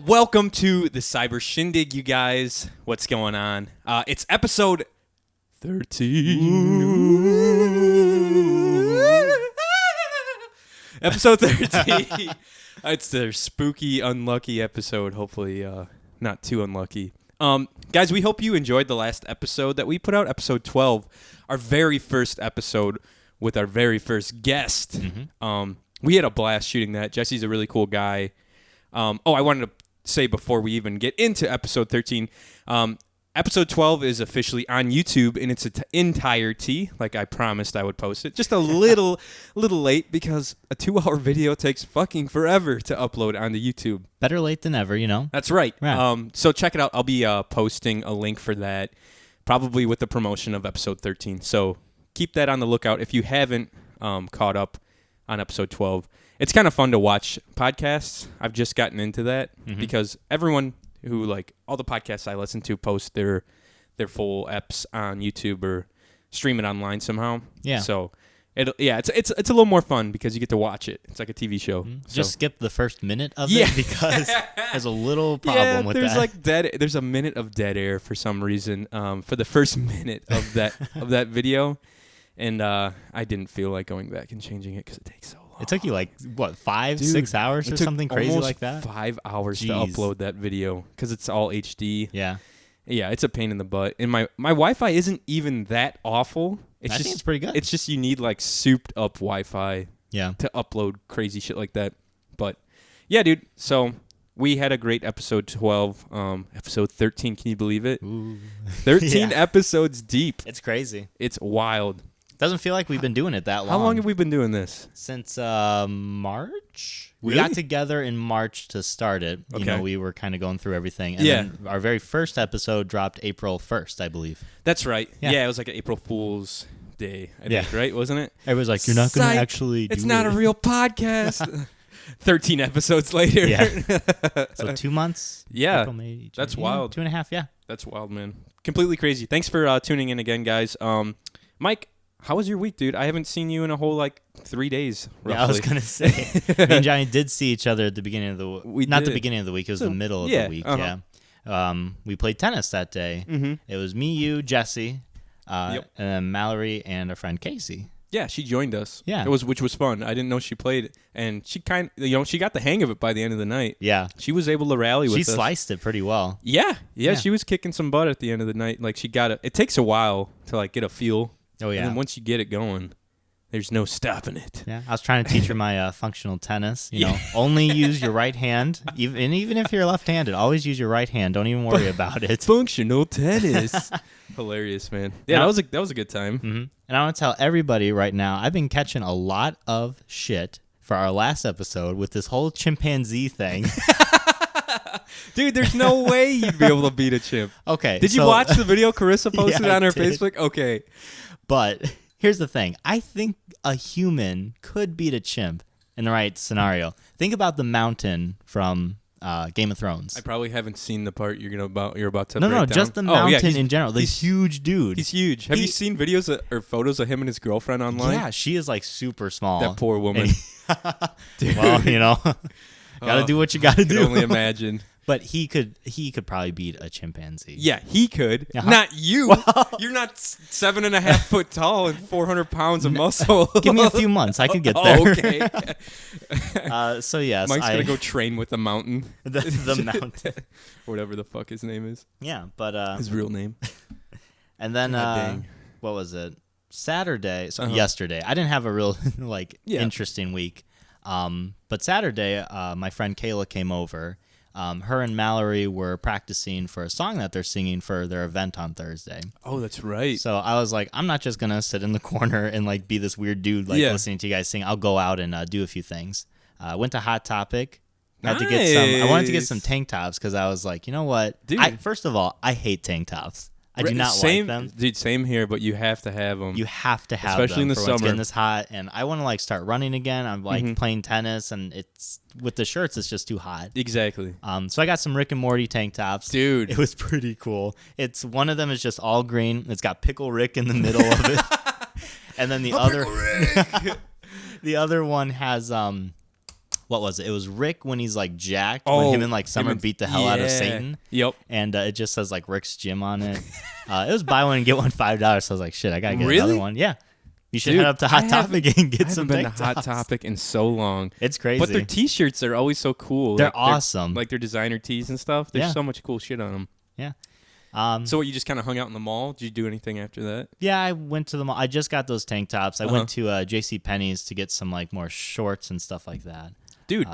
Welcome to the Cyber Shindig, you guys. What's going on? It's episode 13. Episode 13. It's their spooky, unlucky episode. Hopefully, not too unlucky. Guys, we hope you enjoyed the last episode that we put out, episode 12, our very first episode with our very first guest. We had a blast shooting that. Jesse's a really cool guy. I wanted to say before we even get into episode 13, episode 12 is officially on YouTube in its entirety, like I promised I would post it. Just a little late because a 2-hour video takes fucking forever to upload onto YouTube. Better late than ever, you know? That's right. Yeah. So check it out. I'll be posting a link for that, probably with the promotion of episode 13. So keep that on the lookout if you haven't caught up on episode 12. It's kind of fun to watch podcasts. I've just gotten into that because everyone who, like, all the podcasts I listen to post their full eps on YouTube or stream it online somehow. Yeah. So it's a little more fun because you get to watch it. It's like a TV show. Just skip the first minute of it because there's a little problem with that. There's a minute of dead air for some reason for the first minute of that video, and I didn't feel like going back and changing it because it takes so long. It took you 6 hours or something crazy like that? 5 hours to upload that video because it's all HD. Yeah, it's a pain in the butt. And my Wi-Fi isn't even that awful. I think it's pretty good. It's just you need souped up Wi-Fi to upload crazy shit like that. But yeah, dude. So we had a great episode 12. Episode 13, can you believe it? Ooh. 13 episodes deep. It's crazy. It's wild. Doesn't feel like we've been doing it that long. How long have we been doing this? Since March. We got together in March to start it. You know, we were kind of going through everything. And then our very first episode dropped April 1st, I believe. That's right. Yeah, it was like an April Fool's Day, I think, right? Wasn't it? Everybody's like, you're not going to actually do It's not a real podcast. 13 episodes later. Yeah. So 2 months. Yeah. April, May, June, that's wild. 2.5, yeah. That's wild, man. Completely crazy. Thanks for tuning in again, guys. Mike, how was your week, dude? I haven't seen you in a whole 3 days. Roughly. Yeah, I was gonna say. Me and Johnny did see each other at the beginning of the week. Not the beginning of the week. It was the middle of the week. Yeah. We played tennis that day. It was me, you, Jesse, and then Mallory and our friend Casey. Yeah, she joined us. Yeah, which was fun. I didn't know she played, and she she got the hang of it by the end of the night. Yeah, she was able to rally with us. She sliced it pretty well. Yeah, she was kicking some butt at the end of the night. She got it. It takes a while to get a feel. Oh, yeah. And then once you get it going, there's no stopping it. Yeah, I was trying to teach her my functional tennis. You know, only use your right hand. Even if you're left-handed, always use your right hand. Don't even worry about it. Functional tennis. Hilarious, man. Yeah, that was a good time. And I want to tell everybody right now, I've been catching a lot of shit for our last episode with this whole chimpanzee thing. Dude, there's no way you'd be able to beat a chimp. Okay. Did you watch the video Carissa posted on her Facebook? Okay. But here's the thing. I think a human could beat a chimp in the right scenario. Think about the mountain from Game of Thrones. I probably haven't seen the part you're about to No, break down. just the mountain in general. This huge dude. He's huge. Have you seen videos or photos of him and his girlfriend online? Yeah, she is super small. That poor woman. Dude. Well, gotta do what you gotta do. I can only imagine. But he could probably beat a chimpanzee. Yeah, he could. Not you. Well, you're not 7.5 foot tall and 400 pounds of muscle. Give me a few months. I could get there. Okay. So yes, Mike's gonna go train with the mountain. The mountain. Whatever the fuck his name is. Yeah, but his real name. And then what was it? Saturday. So yesterday. I didn't have a real interesting week. But Saturday, my friend Kayla came over. Her and Mallory were practicing for a song that they're singing for their event on Thursday. Oh, that's right. So I was like, I'm not just going to sit in the corner and be this weird dude listening to you guys sing. I'll go out and do a few things. Went to Hot Topic. Nice. I wanted to get some tank tops because I was like, you know what? Dude. First of all, I hate tank tops. I do not like them. Dude, same here, but you have to have them. You have to have especially them in the for summer. When it's getting this hot, and I want to start running again. I'm playing tennis, and it's with the shirts, it's just too hot. Exactly. So I got some Rick and Morty tank tops. Dude, it was pretty cool. It's one of them is just all green. It's got Pickle Rick in the middle of it, and then the other one has what was it? It was Rick when he's like jacked. Oh, when him and like Summer beat the hell out of Satan. Yep. And it just says like Rick's Gym on it. It was buy one and get one $5. So I was like, shit, I gotta get another one. Yeah. You should head up to Hot Topic and get some tank tops. I haven't been to Hot Topic in so long. It's crazy. But their T-shirts are always so cool. They're awesome. Like their designer tees and stuff. There's so much cool shit on them. Yeah. So what, you just kind of hung out in the mall? Did you do anything after that? Yeah, I went to the mall. I just got those tank tops. I went to JCPenney's to get some like more shorts and stuff like that. Dude,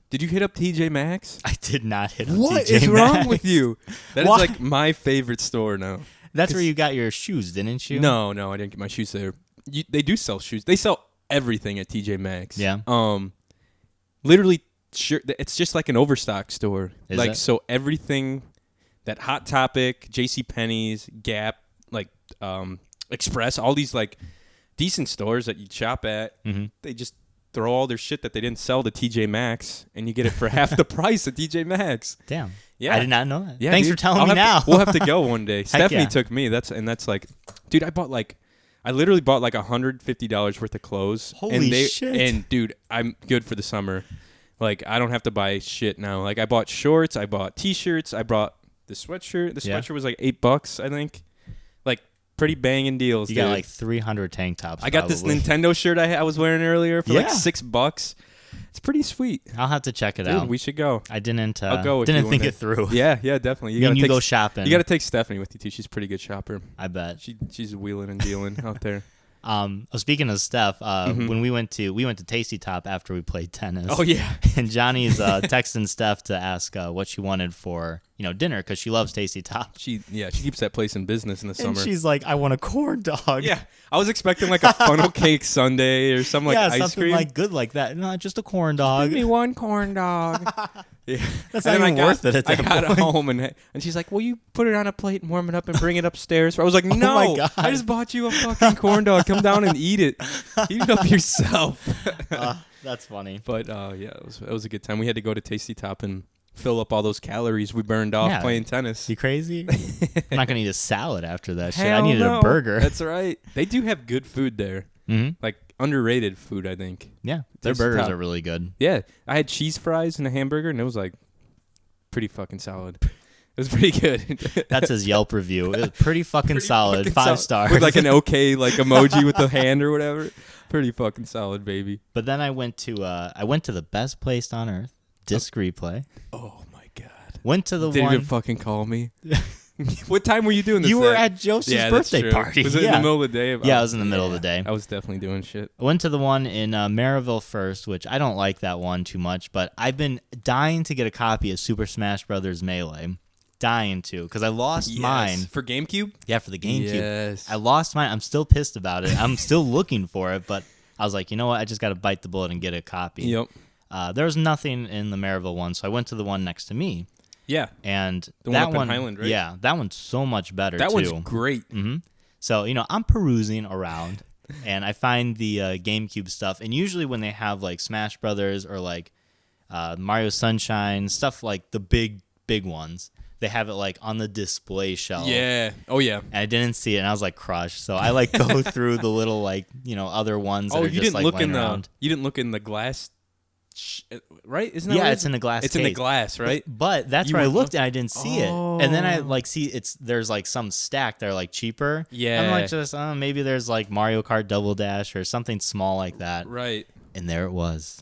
did you hit up TJ Maxx? I did not hit up TJ Maxx. What is wrong with you? That is like my favorite store now. That's where you got your shoes, didn't you? No, I didn't get my shoes there. They do sell shoes. They sell everything at TJ Maxx. Yeah. Literally, it's just like an overstock store. Is like it? So everything that Hot Topic, JCPenney's, Gap, like Express, all these like decent stores that you shop at, they just throw all their shit that they didn't sell to TJ Maxx, and you get it for half the price at TJ Maxx. Damn. Yeah. I did not know that. Yeah, Thanks dude. for telling me now. We'll have to go one day. Stephanie yeah. took me. That's like, dude, I literally bought like $150 worth of clothes. Holy shit. And dude, I'm good for the summer. Like, I don't have to buy shit now. Like, I bought shorts, I bought T-shirts, I bought the sweatshirt. The sweatshirt was like $8, I think. Like, pretty banging deals. You got like 300 tank tops. I got this Nintendo shirt I was wearing earlier for like $6. It's pretty sweet. I'll have to check it Dude, out. We should go. I didn't. I'll go with didn't you think one it through. Yeah, definitely. You go shopping. You got to take Stephanie with you too. She's a pretty good shopper. I bet. She's wheeling and dealing out there. Speaking of Steph, when we went to Tasty Top after we played tennis. Oh yeah. And Johnny's texting Steph to ask what she wanted for dinner because she loves Tasty Top. She keeps that place in business in the summer. And she's like, I want a corn dog. Yeah, I was expecting like a funnel cake sundae or some like ice something cream. like good like that. No, just a corn dog. Give me one corn dog. Yeah, that's not even worth it. I got home and she's like, "Will you put it on a plate and warm it up and bring it upstairs?" I was like, "No, my God. I just bought you a fucking corn dog. Come down and eat it. Eat it up yourself." That's funny. But yeah, it was a good time. We had to go to Tasty Top and fill up all those calories we burned off playing tennis. You crazy? I'm not gonna eat a salad after that shit. Hell I needed a burger. That's right. They do have good food there. Like underrated food, I think. Yeah, their burgers are really good. Yeah, I had cheese fries and a hamburger, and it was like pretty fucking solid. It was pretty good. That's his Yelp review. It was pretty fucking solid. Fucking 5 stars. With like an okay like emoji with the hand or whatever. Pretty fucking solid, baby. But then I went to the best place on earth, Disc Replay. Oh my God. Went to the Didn't one. even fucking call me. What time were you doing this? You were at Joseph's birthday party. Was it in the middle of the day? Yeah, I was in the middle of the day. I was definitely doing shit. I went to the one in Maryville first, which I don't like that one too much, but I've been dying to get a copy of Super Smash Brothers Melee. Dying to, because I lost mine. For GameCube? Yeah, for the GameCube. Yes. I lost mine. I'm still pissed about it. I'm still looking for it, but I was like, you know what? I just got to bite the bullet and get a copy. Yep. There was nothing in the Maryville one, so I went to the one next to me. Yeah. And the that one up in Highland, right? Yeah, that one's so much better, that too. one's great. Mm-hmm. So, I'm perusing around, and I find the GameCube stuff. And usually when they have, like, Smash Brothers or, like, Mario Sunshine, stuff like the big ones, they have it, like, on the display shelf. Yeah. Oh, yeah. And I didn't see it, and I was, like, crushed. So I, like, go through the little, like, other ones that are just, like, laying around. You didn't look in the glass... right? Isn't that yeah, it's in the glass It's case. in the glass, right? But that's where I looked and I didn't see it. And then I like see there's like some stack that are like cheaper. Yeah. I'm like just maybe there's like Mario Kart Double Dash or something small like that. Right. And there it was.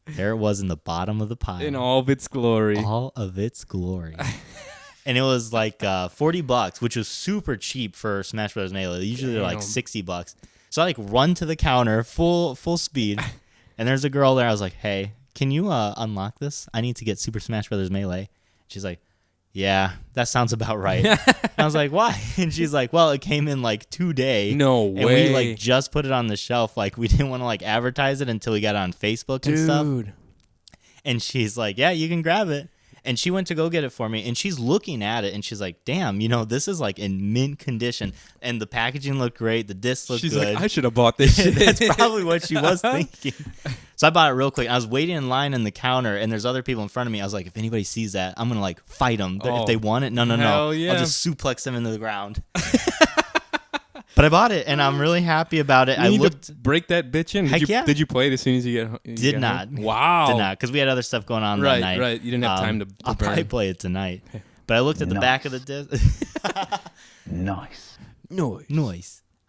There it was in the bottom of the pile. In all of its glory. All of its glory. And it was like $40, which was super cheap for Smash Bros. Melee. Usually they're like $60. So I like run to the counter full speed. And there's a girl there. I was like, hey, can you unlock this? I need to get Super Smash Brothers Melee. She's like, yeah, that sounds about right. And I was like, why? And she's like, well, it came in like today. No and way. And we like just put it on the shelf. Like we didn't want to like advertise it until we got it on Facebook and stuff. And she's like, yeah, you can grab it. And she went to go get it for me, and she's looking at it, and she's like, damn, this is like in mint condition. And the packaging looked great. The disc looked good. She's like, I should have bought this shit. That's probably what she was thinking. So I bought it real quick. I was waiting in line in the counter, and there's other people in front of me. I was like, if anybody sees that, I'm going to like fight them. If they want it, no. Yeah. I'll just suplex them into the ground. But I bought it, and I'm really happy about it. You need to break that bitch in. Did you play it as soon as you get? Did not. Home? Wow. Did not, because we had other stuff going on that night. Right. You didn't have time to. I'll probably play it tonight. But I looked at the back of the disc. Nice.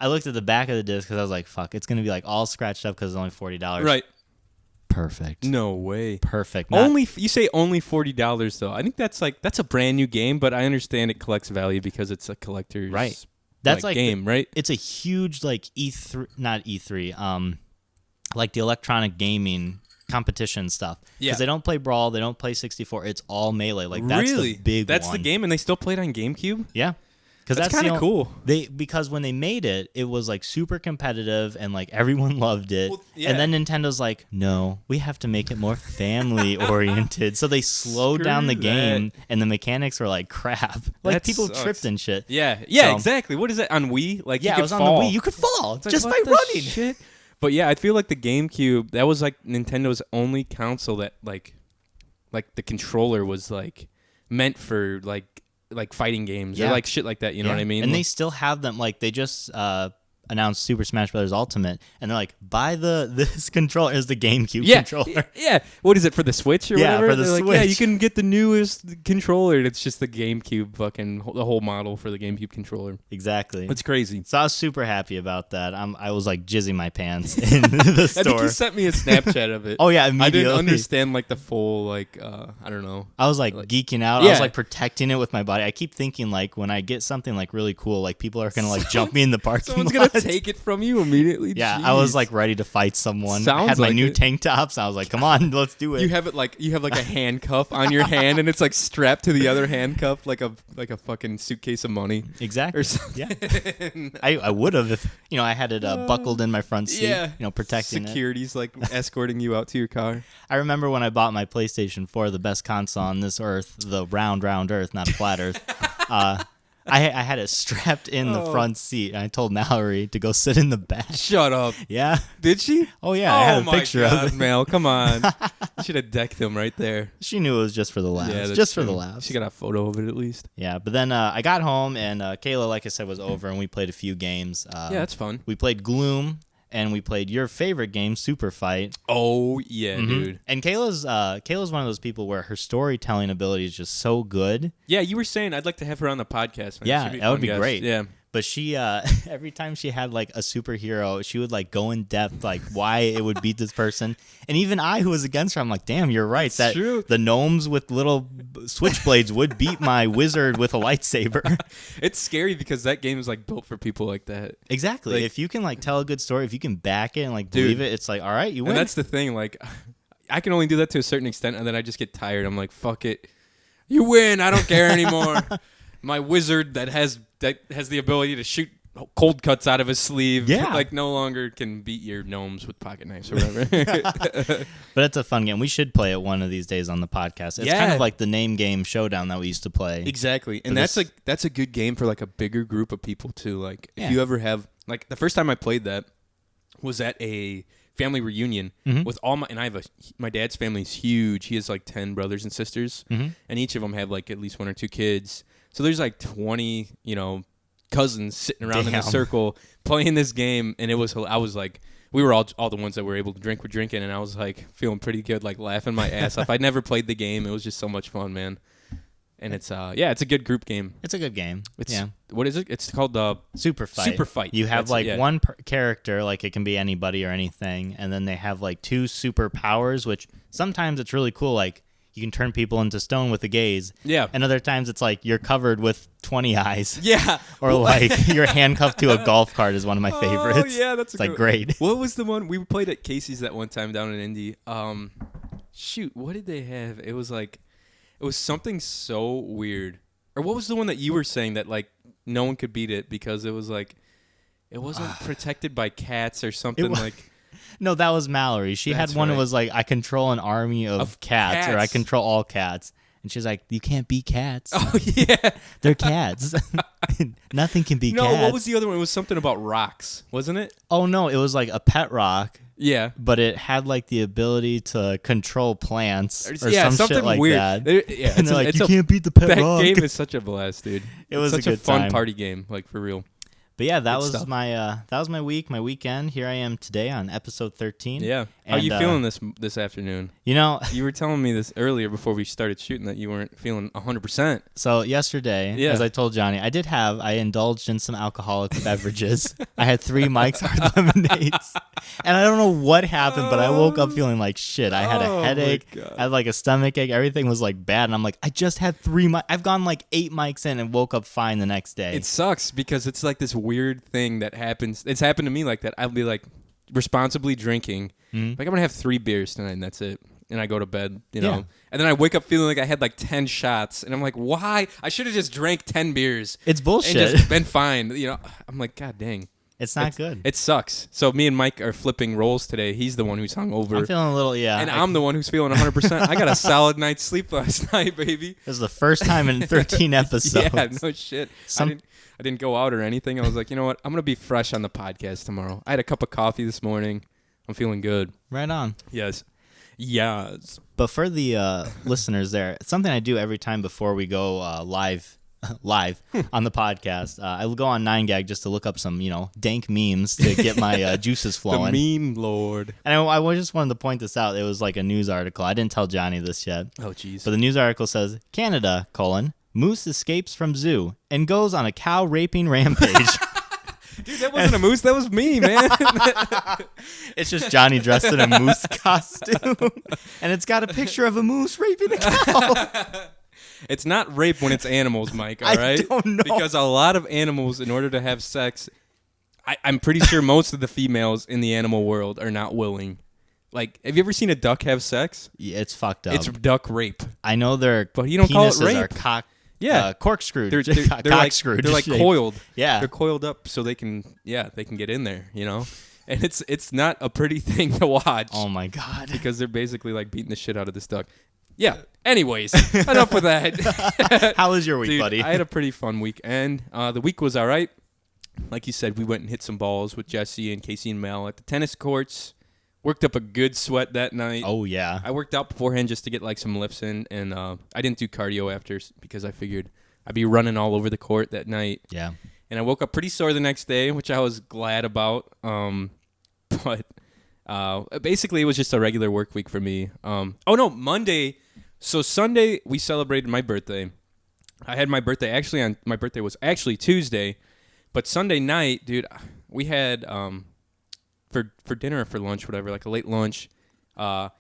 I looked at the back of the disc because I was like, "Fuck, it's gonna be like all scratched up because it's only $40." Right. Perfect. No way. Perfect. You say only $40 though. I think that's a brand new game, but I understand it collects value because it's a collector's right. That's like game, right? It's a huge like E3, not E3, like the electronic gaming competition stuff. Yeah. Because they don't play Brawl, they don't play 64. It's all Melee. Like that's really? the big That's one. the game, and they still play it on GameCube. Yeah. Because that's kind of cool. Because when they made it, it was like super competitive and like everyone loved it. Well, yeah. And then Nintendo's like, no, we have to make it more family oriented. So they slowed down the game, and the mechanics were like crap. Like That people sucks. tripped and shit. Yeah, So- exactly. What is that on Wii? Like, Yeah, you could it was fall. on the Wii. You could fall It's like, just what by the running. Shit? But yeah, I feel like the GameCube, that was like Nintendo's only console that like the controller was like meant for like fighting games or like shit like that. You know what I mean? And they still have them. Like they just announced Super Smash Bros. Ultimate, and they're like, buy this controller as the GameCube controller. Yeah. What is it for the Switch or Yeah, whatever? for the They're like, yeah, you Switch. can get the newest controller. And it's just the GameCube the whole model for the GameCube controller. Exactly. It's crazy. So I was super happy about that. I was like jizzing my pants in the I think store. you sent me a Snapchat of it. Oh yeah, I immediately. didn't understand like the full I don't know. I was like geeking out. I Yeah. was like protecting it with my body. I keep thinking like when I get something like really cool, like people are gonna like jump me in the parking Someone's lot. gonna take it from you immediately. Yeah, Jeez. I was like ready to fight someone. I Sounds had my like new it. tank tops. I was like, come on, let's do it. you have a handcuff on your hand and it's like strapped to the other handcuff like a fucking suitcase of money. Exactly. Or something. Yeah. I would have if I had it buckled in my front seat. Yeah. Protecting it. Security's like escorting you out to your car. I remember when I bought my PlayStation 4, the best console on this earth, the round earth, not a flat earth. I had it strapped in the front seat, and I told Mallory to go sit in the back. Shut up. Yeah. Did she? Oh yeah, I had a picture my God, of it. Mel, come on. You should have decked him right there. She knew it was just for the laughs. Yeah, that's just for the true. laughs. She got a photo of it at least. Yeah, but then I got home, and Kayla, like I said, was over, and we played a few games. Yeah, that's fun. We played Gloom, and we played your favorite game, Super Fight. Oh yeah, dude. And Kayla's one of those people where her storytelling ability is just so good. Yeah, you were saying I'd like to have her on the podcast. Man. Yeah, She'd that would fun be guest. great. Yeah. But she, every time she had like a superhero, she would like go in depth, like why it would beat this person. And even I, who was against her, I'm like, damn, you're right. That true. the gnomes with little switchblades would beat my wizard with a lightsaber. It's scary because that game is like built for people like that. Exactly. Like- If you can like tell a good story, if you can back it and like Dude. believe it, it's like, all right, you win. And that's the thing. Like, I can only do that to a certain extent, and then I just get tired. I'm like, fuck it, you win. I don't care anymore. My wizard that has the ability to shoot cold cuts out of his sleeve, Yeah. like no longer can beat your gnomes with pocket knives or whatever. But it's a fun game. We should play it one of these days on the podcast. It's kind Yeah. of like the name game showdown that we used to play. Exactly, and this- that's a good game for like a bigger group of people too. Like if Yeah. you ever have like the first time I played that was at a family reunion with all my dad's family's huge. He has like 10 brothers and sisters, and each of them have like at least one or two kids. So there's like 20, cousins sitting around in a Damn. circle playing this game, and I was like, we were all the ones that were able to drink were drinking, and I was like feeling pretty good, like laughing my ass off. I'd never played the game. It was just so much fun, man. And it's it's a good group game. It's a good game. Yeah. What is it? It's called Super Fight. Super Fight. You have That's it, like yeah. one character, like it can be anybody or anything, and then they have like two superpowers, which sometimes it's really cool. Like you can turn people into stone with a gaze. Yeah. And other times it's like you're covered with 20 eyes. Yeah. Or like you're handcuffed to a golf cart is one of my favorites. Oh yeah, that's it's like great. What was the one we played at Casey's that one time down in Indy? Shoot, what did they have? It was something so weird. Or what was the one that you were saying that like no one could beat it because it was like it wasn't protected by cats or something like. No, that was Mallory. She That's had one that right. was like, I control an army of cats, or I cats. control all cats. And she's like, you can't beat cats. Oh yeah. They're cats. Nothing can beat No, cats. what was the other one? It was something about rocks, wasn't it? Oh, no, it was like a pet rock, Yeah. but it had like the ability to control plants or yeah, some something shit like weird. that. Yeah, And they're like, you can't beat the pet that rock. game is such a blast, dude. It was It's a such good fun time. party game, like for real. But yeah, that Good was stuff. my week, my weekend. Here I am today on episode 13. Yeah. How And, you feeling this afternoon? You know, You were telling me this earlier before we started shooting that you weren't feeling 100%. so yesterday, Yeah. as I told Johnny, I indulged in some alcoholic beverages. I had 3 Mike's Hard Lemonades. And I don't know what happened, but I woke up feeling like shit. I had Oh, a my headache. God. I had like a stomach ache. Everything was like bad. And I'm like, I just had 3 I've gone like 8 Mike's in and woke up fine the next day. It sucks because it's like this weird thing that happens. It's happened to me like that. I'll be like responsibly drinking. Like I'm going to have 3 beers tonight and that's it. And I go to bed, you know. Yeah. And then I wake up feeling like I had like 10 shots. And I'm like, why? I should have just drank 10 beers. It's bullshit. And just been fine. You know, I'm like, God dang. It's not good. It sucks. So me and Mike are flipping roles today. He's the one who's hungover. I'm feeling a little, and I'm the one who's feeling 100%. I got a solid night's sleep last night, baby. This is the first time in 13 episodes. Yeah, no shit. I didn't go out or anything. I was like, you know what? I'm going to be fresh on the podcast tomorrow. I had a cup of coffee this morning. I'm feeling good. Right on. Yes. Yes. But for the listeners there, it's something I do every time before we go live on the podcast. I will go on 9gag just to look up some, dank memes to get my juices flowing. The meme lord. And I just wanted to point this out. It was like a news article. I didn't tell Johnny this yet. Oh, jeez. But the news article says, Canada, moose escapes from zoo and goes on a cow raping rampage. Dude, that wasn't a moose. That was me, man. It's just Johnny dressed in a moose costume. And it's got a picture of a moose raping a cow. It's not rape when it's animals, Mike, all right? I don't know. Because a lot of animals, in order to have sex, I'm pretty sure most of the females in the animal world are not willing. Like, have you ever seen a duck have sex? Yeah, it's fucked up. It's duck rape. I know their But you don't call it penises are rape. Yeah. corkscrewed. They're Cockscrewed. like coiled. Yeah. They're coiled up so they can get in there, you know? And it's not a pretty thing to watch. Oh my god. Because they're basically like beating the shit out of this duck. Yeah. Anyways, enough with that. How was your week, Dude, buddy? I had a pretty fun weekend. The week was all right. Like you said, we went and hit some balls with Jesse and Casey and Mel at the tennis courts. Worked up a good sweat that night. Oh yeah. I worked out beforehand just to get like some lifts in, and I didn't do cardio after because I figured I'd be running all over the court that night. Yeah. And I woke up pretty sore the next day, which I was glad about. But basically, it was just a regular work week for me. Oh no, Monday. So Sunday we celebrated my birthday. I had my birthday my birthday was actually Tuesday, but Sunday night, dude, we had for dinner or for lunch, whatever, like a late lunch. I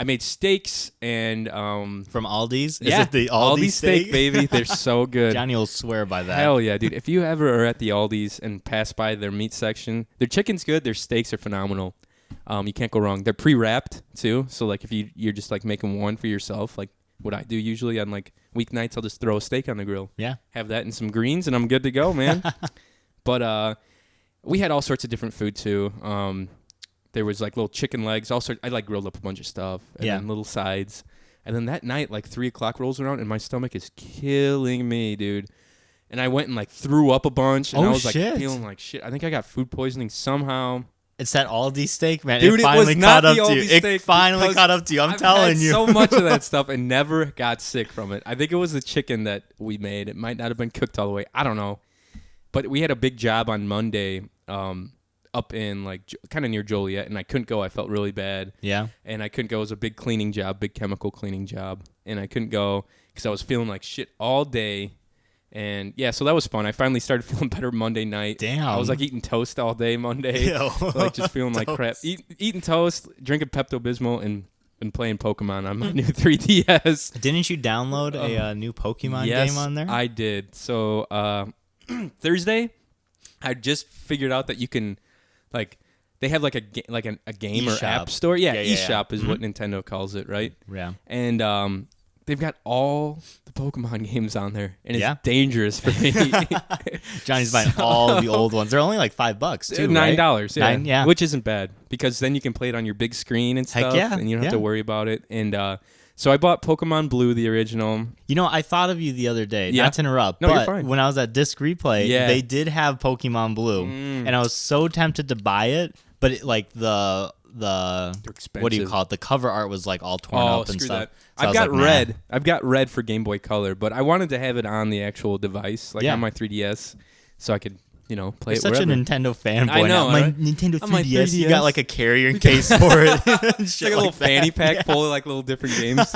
made steaks and From Aldi's? Is yeah, it the Aldi steak, baby. They're so good. Johnny will swear by that. Hell yeah, dude. If you ever are at the Aldi's and pass by their meat section, their chicken's good, their steaks are phenomenal. You can't go wrong. They're pre-wrapped too, so like if you're just like making one for yourself, like what I do usually on like weeknights, I'll just throw a steak on the grill. Yeah. Have that and some greens, and I'm good to go, man. But we had all sorts of different food too. There was like little chicken legs. I like grilled up a bunch of stuff, and then little sides. And then that night, like 3 o'clock rolls around, and my stomach is killing me, dude. And I went and like threw up a bunch, and I was like feeling like shit. I think I got food poisoning somehow. It's that Aldi steak, man. Dude, it finally was not caught up the to Aldi you. steak It finally because caught up to you. I'm I've telling had you. so much of that stuff and never got sick from it. I think it was the chicken that we made. It might not have been cooked all the way. I don't know. But we had a big job on Monday up in like kind of near Joliet, and I couldn't go. I felt really bad. Yeah. And I couldn't go. It was a big cleaning job, big chemical cleaning job. And I couldn't go because I was feeling like shit all day. And yeah, so that was fun. I finally started feeling better Monday night. Damn. I was like eating toast all day Monday. Ew. Like just feeling like crap. Eating toast, drinking Pepto-Bismol, and playing Pokemon on my new 3DS. Didn't you download a new Pokemon game on there? I did. So Thursday, I just figured out that you can, like, they have like a game eShop. or app store. Yeah, Yeah. eShop is what Nintendo calls it, right? Yeah. And they've got all the Pokemon games on there, and it's Yeah. dangerous for me. Johnny's buying all the old ones. They're only like $5 too, right? $9, yeah. Yeah. Which isn't bad because then you can play it on your big screen and Heck stuff, yeah, and you don't have to yeah. worry about it. And so I bought Pokemon Blue, the original. You know, I thought of you the other day. Yeah. Not to interrupt, No, you're but fine. when I was at Disc Replay, Yeah. they did have Pokemon Blue, and I was so tempted to buy it, but it, like the expensive. what do you call it? The cover art was like all torn up and screw stuff. that. So I I've was got like, nah. red. I've got red for Game Boy Color, but I wanted to have it on the actual device, like Yeah. on my 3DS, so I could play You're it such wherever. a Nintendo fanboy. I know, now. My right? Nintendo 3DS, On my you 3DS. got like a carrying case for it. It's like a little fanny pack full of like little different games.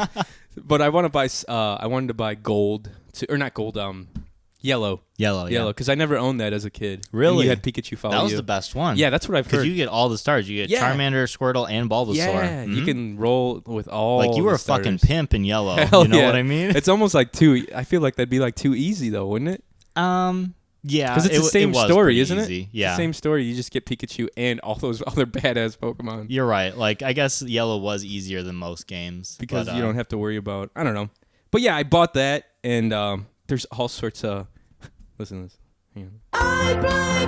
But I want to buy. I wanted to buy gold, or not gold. Yellow. Yellow, Because I never owned that as a kid. Really? And you had Pikachu follow that was you. the best one. Yeah, that's what I've heard. Because you get all the stars. You get Charmander, Squirtle, and Bulbasaur. Yeah, you can roll with all. Like you were the a fucking starters. pimp in Yellow. Hell You know yeah. what I mean? It's almost like I feel like that'd be like too easy though, wouldn't it? Yeah, Because it's the same was story, pretty isn't easy. it? Yeah, It's the same story. You just get Pikachu and all those other badass Pokemon. You're right. Like I guess Yellow was easier than most games Because but, you don't have to worry about. I don't know. But yeah, I bought that, and there's all sorts of. Listen to this. Hang on.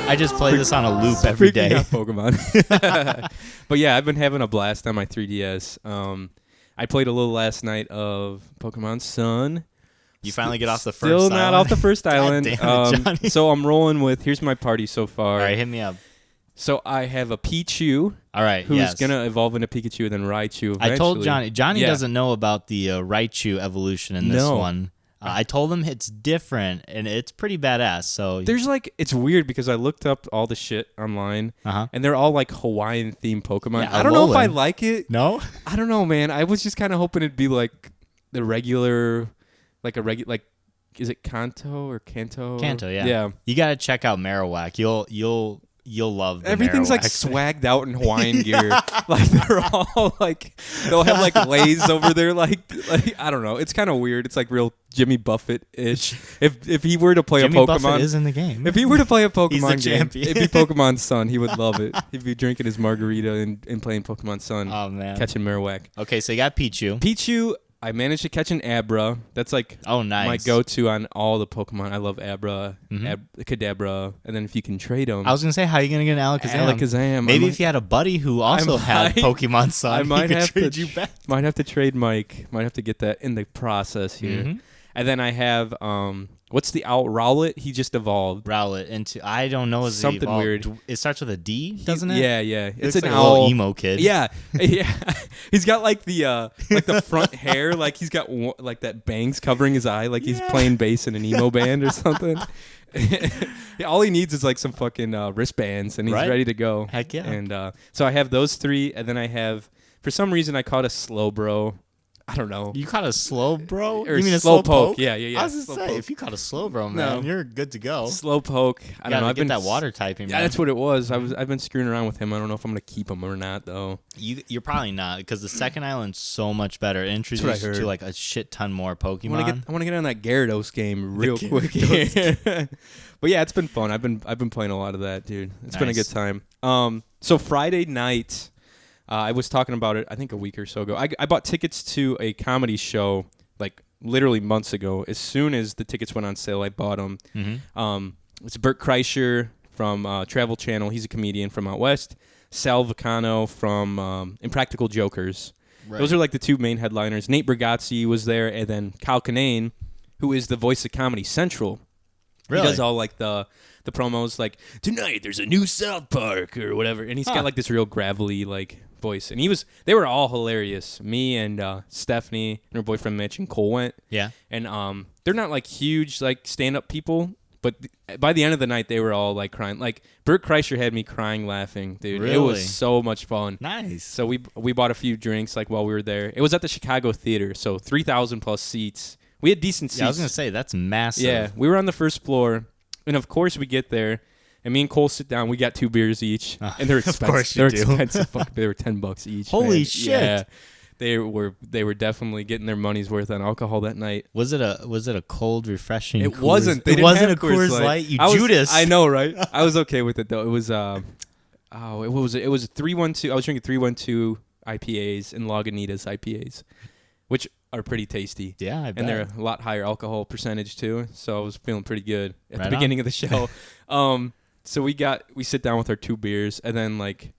I just play this on a loop every Speaking day. of Pokemon. But yeah, I've been having a blast on my 3DS. I played a little last night of Pokemon Sun. You finally get off the first Still not island? off the first island. damn it, Johnny. So I'm rolling with. Here's my party so far. All right, hit me up. So I have a Pichu. All right, Who's yes. gonna evolve into Pikachu and then Raichu eventually. I told Johnny. Johnny Yeah. doesn't know about the Raichu evolution in this No. one. I told him it's different and it's pretty badass. So There's like it's weird because I looked up all the shit online and they're all like Hawaiian themed Pokemon. Yeah, I don't know if I Alolan. like it. no. I don't know, man. I was just kind of hoping it'd be like the regular, like is it Kanto or Kanto? Kanto, yeah. Yeah. You got to check out Marowak. You'll love the Everything's like Marowak. swagged out in Hawaiian gear. Like they're all like they'll have like lays over there. Like I don't know. It's kind of weird. It's like real Jimmy Buffett ish. If he were to play Jimmy a Pokemon, Buffett is in the game. if he were to play a He's the Pokemon game, champion. it'd be Pokemon Sun. He would love it. He'd be drinking his margarita and playing Pokemon Sun, Oh man. catching Marowak. Okay, so you got Pichu. Pichu, I managed to catch an Abra. That's like Oh, nice. my go-to on all the Pokemon. I love Abra, Kadabra, and then if you can trade them, I was gonna say, how are you gonna get an Alakazam? Alakazam. Maybe I if you had a buddy who also had might- Pokemon Sun, I might he could have trade to you back. might have to trade Mike. Might have to get that in the process here. Mhm. And then I have what's the Rowlet? He just evolved. Rowlet into I don't know is Something weird. It starts with a D, doesn't it? Yeah, yeah. It's It's like an a little owl. emo kid. Yeah, yeah. He's got like the front hair, like he's got like that bangs covering his eye, like he's playing bass in an emo band or something. All he needs is like some fucking wristbands, and he's Right. ready to go. Heck yeah. And so I have those three, and then I have, for some reason, I caught a Slowbro. I don't know. You caught a slow bro? Or You mean a Slowpoke. slow poke? Yeah, yeah, yeah. I was gonna say, Slowpoke. if you caught a slow bro, No. man, you're good to go. Slowpoke. I don't know. I've get been that water typing. Yeah, man. that's what it was. I've been screwing around with him. I don't know if I'm gonna keep him or not though. You're probably not because the second island's so much better. It what I introduces you heard. to like a shit ton more I Pokemon. want to get on that Gyarados game real quick. But yeah, it's been fun. I've been playing a lot of that, dude. It's been a Nice. good time. So Friday night, I was talking about it. I think a week or so ago. I bought tickets to a comedy show like literally months ago. As soon as the tickets went on sale, I bought them. Mm-hmm. It's Bert Kreischer from Travel Channel. He's a comedian from out west. Sal Vicano from Impractical Jokers. Right. Those are like the two main headliners. Nate Bargatze was there, and then Kyle Kinane, who is the voice of Comedy Central. Really? He does all like the promos, like tonight there's a new South Park or whatever, and he's got like this real gravelly like voice. And they were all hilarious. Me and Stephanie and her boyfriend Mitch and Cole went. Yeah. And they're not like huge like stand up people, but by the end of the night they were all like crying. Like Bert Kreischer had me crying laughing, dude. It Really? was so much fun. Nice. So we bought a few drinks like while we were there. It was at the Chicago Theater, so 3,000 plus seats. We had decent seats. Yeah, I was gonna say that's massive. Yeah, we were on the first floor, and of course we get there, and me and Cole sit down. We got 2 beers each, and they're expensive. course you they're do. expensive. Fuck, they were $10 each. Holy man. shit. Yeah, they were definitely getting their money's worth on alcohol that night. Was it a cold, refreshing? It Coors? wasn't. They It didn't wasn't have a Coors Light. You I Judas. I know, right? I was okay with it though. It was it was a 312. I was drinking 312 IPAs and Lagunitas IPAs, which are pretty tasty. Yeah, I bet. And they're a lot higher alcohol percentage too, so I was feeling pretty good at Right the beginning of the show. So we sit down with our 2 beers, and then like,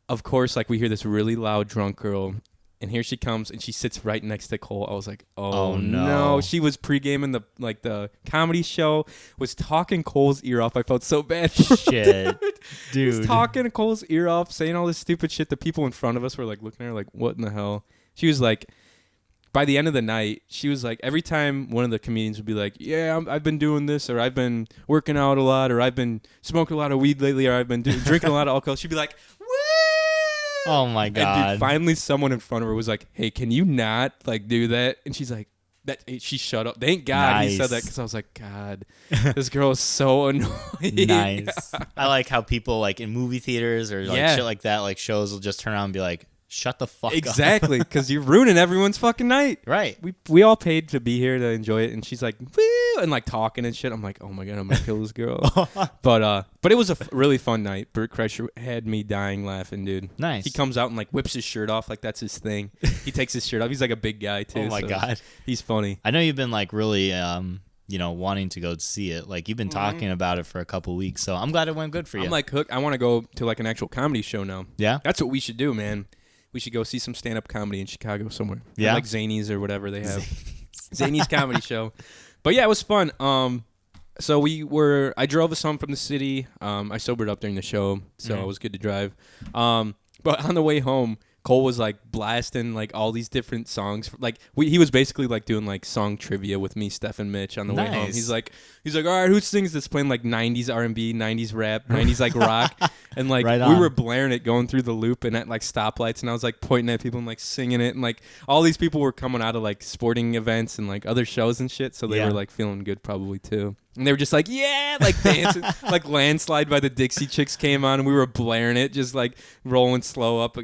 of course, like we hear this really loud drunk girl, and here she comes, and she sits right next to Cole. I was like, oh no. She was pre-gaming the comedy show, was talking Cole's ear off. I felt so bad. For Shit, dude. was talking Cole's ear off, saying all this stupid shit. The people in front of us were like looking at her like, what in the hell? She was like, by the end of the night, she was like, every time one of the comedians would be like, yeah, I've been doing this, or I've been working out a lot, or I've been smoking a lot of weed lately, or I've been drinking a lot of alcohol, she'd be like, woo! Oh my God. And dude, finally someone in front of her was like, hey, can you not like do that? And she's like, she shut up. Thank God he said that, because I was like, God, this girl is so annoying. Nice. I like how people like in movie theaters or like shit like that, like shows will just turn around and be like, shut the fuck up. Exactly, because you're ruining everyone's fucking night. Right. We all paid to be here to enjoy it, and she's like, woo, and like talking and shit. I'm like, oh my God, I'm gonna kill this girl. But it was a really fun night. Bert Kreischer had me dying laughing, dude. Nice. He comes out and like whips his shirt off, like that's his thing. He takes his shirt off. He's like a big guy too. Oh my God. He's funny. I know you've been like really wanting to go see it. Like you've been talking about it for a couple weeks, so I'm glad it went good for you. I'm like hooked. I want to go to like an actual comedy show now. Yeah? That's what we should do, man. We should go see some stand-up comedy in Chicago somewhere. Yeah? Like Zanies or whatever they have. Zanies comedy show. But yeah, it was fun. So I drove us home from the city. I sobered up during the show, so it was good to drive. But on the way home, Cole was like blasting like all these different songs. Like he was basically like doing like song trivia with me, Steph, and Mitch on the way home. He's like, all right, who sings this? Playing like 90s R&B, 90s rap, 90s like rock, and like we were blaring it going through the loop and at like stoplights, and I was like pointing at people and like singing it, and like all these people were coming out of like sporting events and like other shows and shit, so they were like feeling good probably too. And they were just like, yeah, like dancing. Like Landslide by the Dixie Chicks came on, and we were blaring it, just like rolling slow up,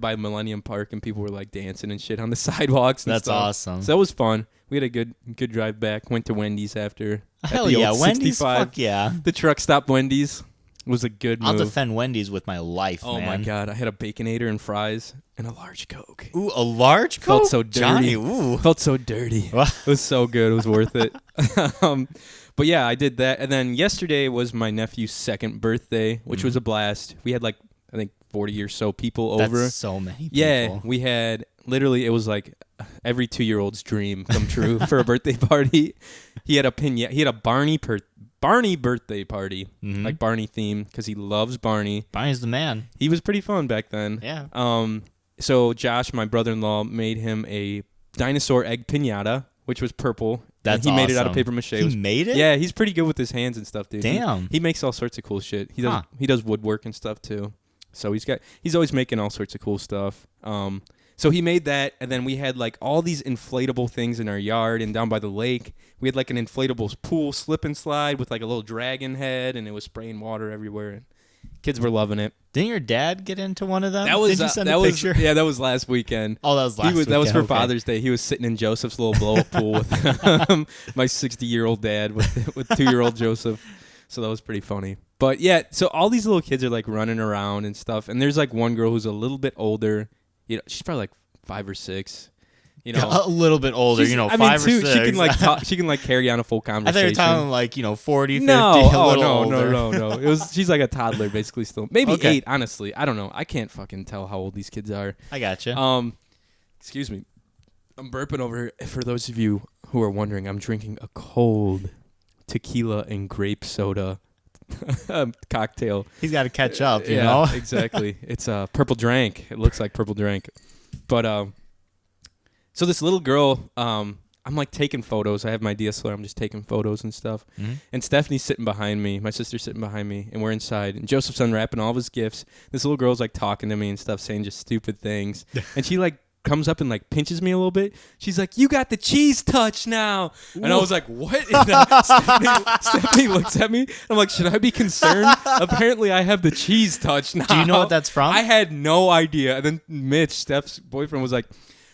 by Millennium Park, and people were like dancing and shit on the sidewalks and That's stuff. awesome. So it was fun. We had a good drive back. Went to Wendy's after. Hell yeah, Wendy's, fuck yeah. The truck stop Wendy's was a good move. I'll defend Wendy's with my life, man. Oh my God, I had a Baconator and fries and a large Coke. Ooh, a large Coke? Felt so dirty. Johnny, ooh. Felt so dirty. It was so good. It was worth it. But yeah, I did that. And then yesterday was my nephew's second birthday, which was a blast. We had like, I think 40 or so people over. That's so many people. Yeah, we had, literally, it was like every 2-year-old's dream come true for a birthday party. He had a pinata. He had a Barney birthday party, like Barney theme, because he loves Barney. Barney's the man. He was pretty fun back then. Yeah. So Josh, my brother-in-law, made him a dinosaur egg pinata, which was purple. That's He made it out awesome. of paper mache. He made it? Yeah, he's pretty good with his hands and stuff, dude. Damn. He makes all sorts of cool shit. He does woodwork and stuff too. So he's always making all sorts of cool stuff. So he made that, and then we had like all these inflatable things in our yard and down by the lake. We had like an inflatable pool slip and slide with like a little dragon head, and it was spraying water everywhere. And kids were loving it. Didn't your dad get into one of them? That was Did you send a picture? Yeah, that was last weekend. Oh, that was last weekend. That was for okay. Father's Day. He was sitting in Joseph's little blow-up pool with my 60-year-old dad with 2-year-old Joseph. So that was pretty funny. But yeah, so all these little kids are like running around and stuff. And there's like one girl who's a little bit older. She's probably like 5 or 6. A little bit older, 5 or 6. She can like talk, she can like carry on a full conversation. I thought you were talking like 40, 50. No. She's like a toddler basically still. Maybe 8, honestly. I don't know. I can't fucking tell how old these kids are. I gotcha. Excuse me. I'm burping over here. For those of you who are wondering, I'm drinking a cold tequila and grape soda cocktail. He's got to catch up, you know? Exactly. It's purple drank. It looks like purple drank. But so this little girl, I'm like taking photos. I have my DSLR. I'm just taking photos and stuff. Mm-hmm. And Stephanie's sitting behind me. My sister's sitting behind me, and we're inside. And Joseph's unwrapping all of his gifts. This little girl's like talking to me and stuff, saying just stupid things. And she like comes up and like pinches me a little bit. She's like, "You got the cheese touch now." And I was like, "What?" Stephanie looks at me. I'm like, "Should I be concerned?" Apparently, I have the cheese touch now. Do you know what that's from? I had no idea. And then Mitch, Steph's boyfriend, was like,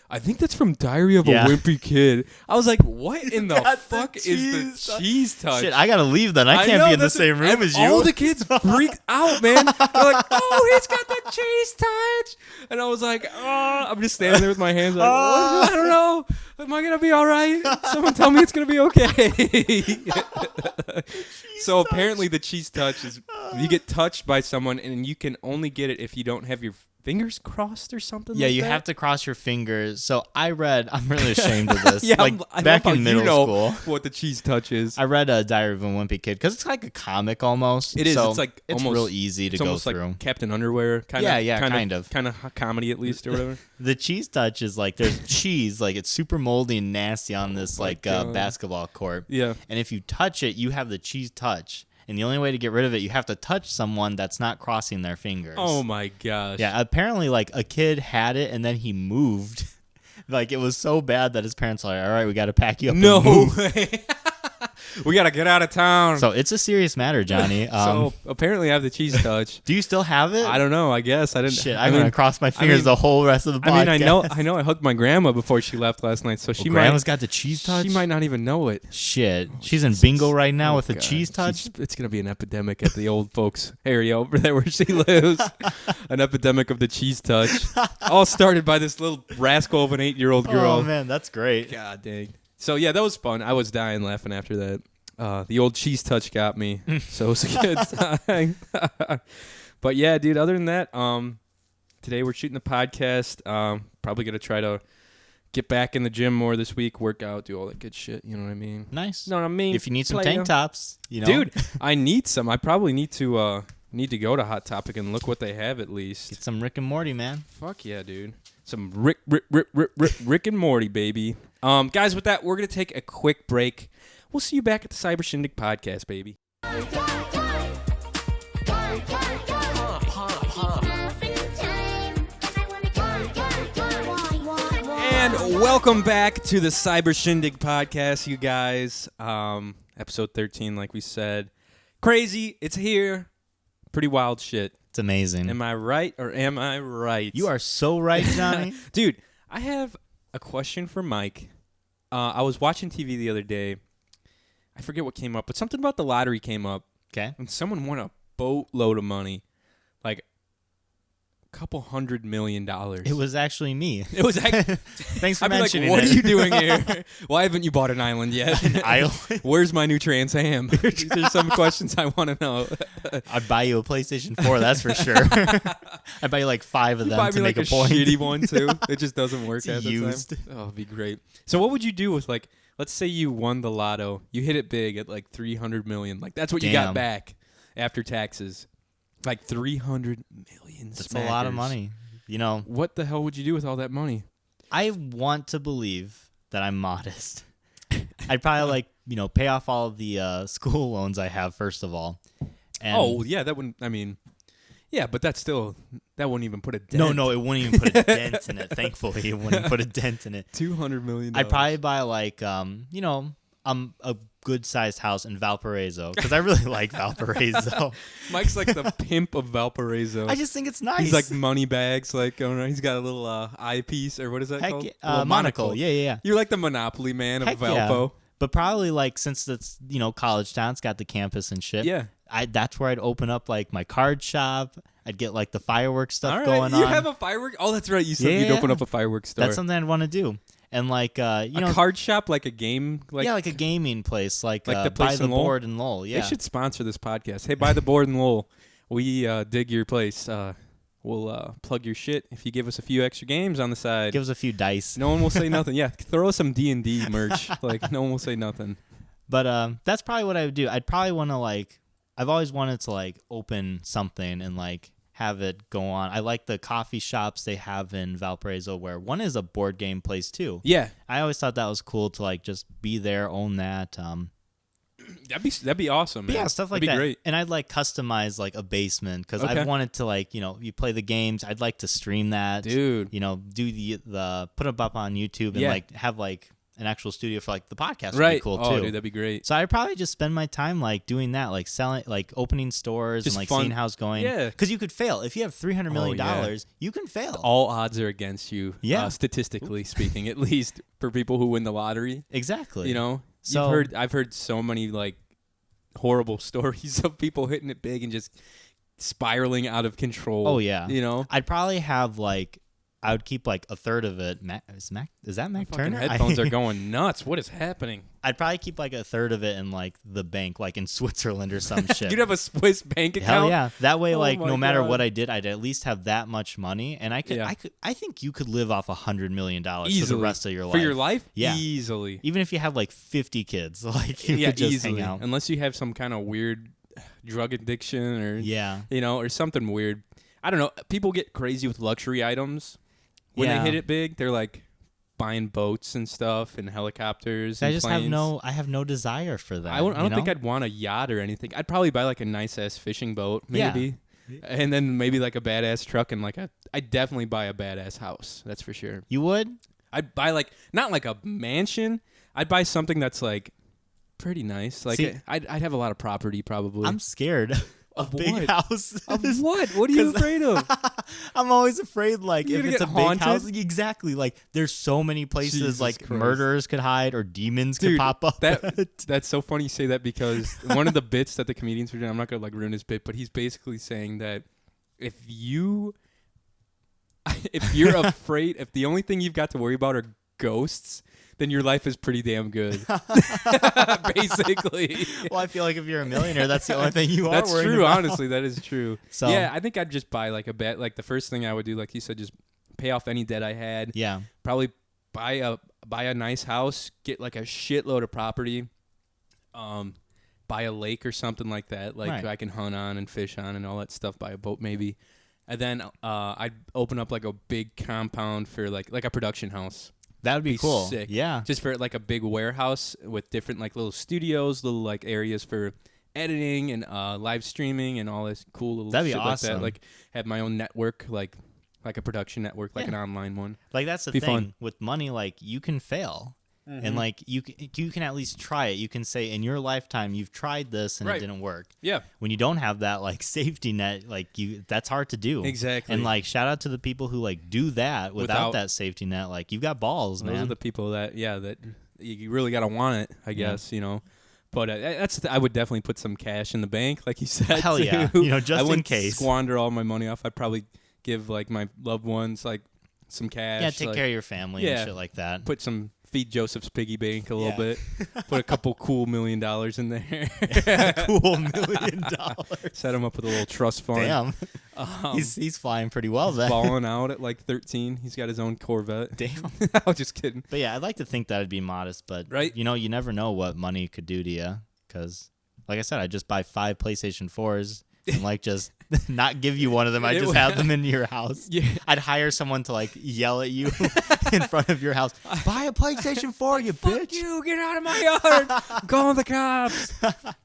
"I think that's from Diary of a Wimpy Kid." I was like, "What in the fuck is the cheese touch?" Shit, I gotta leave then. I can't be in the same room as you. All the kids freaked out, man. They're like, "Oh, he's got the cheese touch," and I was like, "Oh," I'm just standing there with my hands like, "I don't know. Am I gonna be all right? Someone tell me it's gonna be okay." So apparently, the cheese touch is you get touched by someone, and you can only get it if you don't have your fingers crossed or something. Yeah, like you that? have to cross your fingers. So I'm really ashamed of this. Yeah, like I back love in how middle you know school, what the cheese touch is. I read a Diary of a Wimpy Kid because it's like a comic almost. It is. So it's like it's almost, real easy to it's go almost through. like Captain Underwear. Kind of comedy at least or whatever. The cheese touch is like there's cheese, like it's super moldy and nasty on this basketball court. Yeah. And if you touch it, you have the cheese touch. And the only way to get rid of it, you have to touch someone that's not crossing their fingers. Oh my gosh. Yeah, apparently like a kid had it and then he moved. Like it was so bad that his parents were like, all right, we got to pack you up. No and move. way. We got to get out of town. So it's a serious matter, Johnny. So apparently I have the cheese touch. Do you still have it? I don't know. I guess I didn't. Shit, I'm going to cross my fingers the whole rest of the podcast. I know I hugged my grandma before she left last night, so Grandma's got the cheese touch? She might not even know it. Shit. She's in bingo right now with a cheese touch? It's going to be an epidemic at the old folks area over there where she lives. An epidemic of the cheese touch. All started by this little rascal of an 8-year-old girl. Oh, man, that's great. God dang. So, yeah, that was fun. I was dying laughing after that. The old cheese touch got me, so it was a good time. But yeah, dude, other than that, today we're shooting the podcast. Probably going to try to get back in the gym more this week, work out, do all that good shit. You know what I mean? Nice. You know what I mean? If you need some tank tops, Dude, I need some. I probably need to go to Hot Topic and look what they have at least. Get some Rick and Morty, man. Fuck yeah, dude. Some Rick and Morty, baby. Guys, with that, we're going to take a quick break. We'll see you back at the Cyber Shindig podcast, baby. And welcome back to the Cyber Shindig podcast, you guys. Episode 13, like we said. Crazy. It's here. Pretty wild shit. It's amazing. Am I right or am I right? You are so right, Johnny. Dude, I have a question for Mike. I was watching TV the other day. I forget what came up, but something about the lottery came up. Okay. And someone won a boatload of money. Like a couple $100 million. It was actually me. It was actually. Thanks for I'd be mentioning like, what it. are you doing here? Why haven't you bought an island yet? An island? Where's my new Trans Am? These are some questions I want to know. I'd buy you a PlayStation 4, that's for sure. I'd buy you like 5 of them to make like a point. Shitty one too. It just doesn't work at used. the time. Oh, it'd be great. So what would you do with like, let's say you won the lotto, you hit it big at like 300 million. Like that's what you got back after taxes. Like 300 million. That's a lot of money. You know, what the hell would you do with all that money? I want to believe that I'm modest. I'd probably pay off all of the school loans I have first of all. And yeah, that wouldn't. I mean, yeah, but that wouldn't even put a dent. No, it wouldn't even put a dent in it. Thankfully, it wouldn't put a dent in it. $200 million. I'd probably buy a good-sized house in Valparaiso because I really like Valparaiso. Mike's like the pimp of Valparaiso. I just think it's nice. He's like money bags, like he's got a little eyepiece or what is that called? Monocle. Yeah. You're like the Monopoly man of Heck Valpo. Yeah. But probably since it's college town, it's got the campus and shit. Yeah. That's where I'd open up like my card shop. I'd get like the fireworks stuff going You on. have a firework? Oh, that's right. You said you'd open up a fireworks store. That's something I'd want to do. And a card shop, like a game, like a gaming place, like the place Buy the in Lowell? Board in Lowell. Yeah, They should sponsor this podcast. Hey, Buy the Board in Lowell. We dig your place. We'll plug your shit if you give us a few extra games on the side. Give us a few dice. No one will say nothing. Yeah, throw us some D&D merch. Like no one will say nothing. But that's probably what I would do. I'd probably want to I've always wanted to open something and have it go on. I like the coffee shops they have in Valparaiso where one is a board game place too. Yeah. I always thought that was cool to just be there, own that. That'd be awesome, man. Yeah, stuff like that'd that. Be great. And I'd customize a basement because Okay. I wanted to you play the games. I'd like to stream that. Dude. Do the put them up on YouTube and have an actual studio for the podcast would be cool too. Oh, dude, that'd be great. So I'd probably just spend my time doing that, selling, opening stores Just and fun. seeing how it's going. Yeah. Because you could fail if you have $300 million. yeah. You can fail. All odds are against you. Yeah. Statistically speaking, at least for people who win the lottery. Exactly. So I've heard so many horrible stories of people hitting it big and just spiraling out of control. Oh yeah. You know. I'd probably have I would keep like a third of it. Is that Mac Fucking Turner? headphones are going nuts. What is happening? I'd probably keep like a third of it in like the bank, like in Switzerland or some shit. You'd have a Swiss bank account. Hell yeah! That way, Oh like my no matter God. what I did, I'd at least have that much money, and I could. Yeah. I think you could live off $100 million for Easily. the rest of your life. For your life? Yeah. Easily. Even if you have like 50 kids, like you Yeah, could just easily. hang out. Unless you have some kind of weird drug addiction or Yeah. or something weird. I don't know. People get crazy with luxury items when Yeah. they hit it big. They're like buying boats and stuff and helicopters. I and just planes. have no desire for that. I don't think know? I'd want a yacht or anything. I'd probably buy like a nice ass fishing boat, Yeah. maybe, and then maybe like a badass truck and I'd definitely buy a badass house. That's for sure. You would? I'd buy like not like a mansion. I'd buy something that's like pretty nice. Like See- I'd have a lot of property probably. I'm scared Of of big what? houses. Of what? What are you 'Cause- afraid of? I'm always afraid, like, You're if gonna it's a get big haunted? house, exactly. Like, there's so many places, Jesus like, Christ. murderers could hide or demons could Dude, pop up. That's so funny you say that because one of the bits that the comedians were doing, I'm not gonna like ruin his bit, but he's basically saying that if you're afraid, if the only thing you've got to worry about are ghosts, then your life is pretty damn good. Basically. Well, I feel like if you're a millionaire, that's the only thing you are That's worried true, about. honestly. That is true. So- yeah, I think I'd just buy like a bet. Like the first thing I would do, like you said, just pay off any debt I had. Yeah. Probably buy a nice house, get like a shitload of property, buy a lake or something like that, like Right. I can hunt on and fish on and all that stuff. Buy a boat maybe, and then I'd open up like a big compound for like a production house. That would be cool. Sick. Yeah. Just for like a big warehouse with different like little studios, little like areas for editing and live streaming and all this cool little That'd be shit awesome. like that. Like have my own network, like a production network, like Yeah. an online one. Like, that's the Be thing. fun. With money, like, you can fail. And, like, you can at least try it. You can say, in your lifetime, you've tried this and Right. it didn't work. Yeah. When you don't have that, like, safety net, like, that's hard to do. Exactly. And, like, shout out to the people who, like, do that without that safety net. Like, you've got balls, Those man. are the people that you really gotta want it, I guess, But I would definitely put some cash in the bank, like you said. Hell too. yeah. Just I in wouldn't case. squander all my money off. I'd probably give like my loved ones like some cash. Yeah, take like, care of your family yeah. and shit like that. feed Joseph's piggy bank a little Yeah. bit. Put a couple cool $1 million in there. Cool $1 million. Set him up with a little trust fund. Damn. Um, He's flying pretty well then. balling out at like 13. He's got his own Corvette. Damn. I was just kidding. But yeah, I'd like to think that would be modest, but Right. you never know what money could do to you. Because, like I said, I'd just buy 5 PlayStation 4s and like just not give you one of them. I It just would- have them in your house. Yeah. I'd hire someone to like yell at you in front of your house. Buy a PlayStation 4, you Fuck bitch. you, get out of my yard. I'm calling the cops.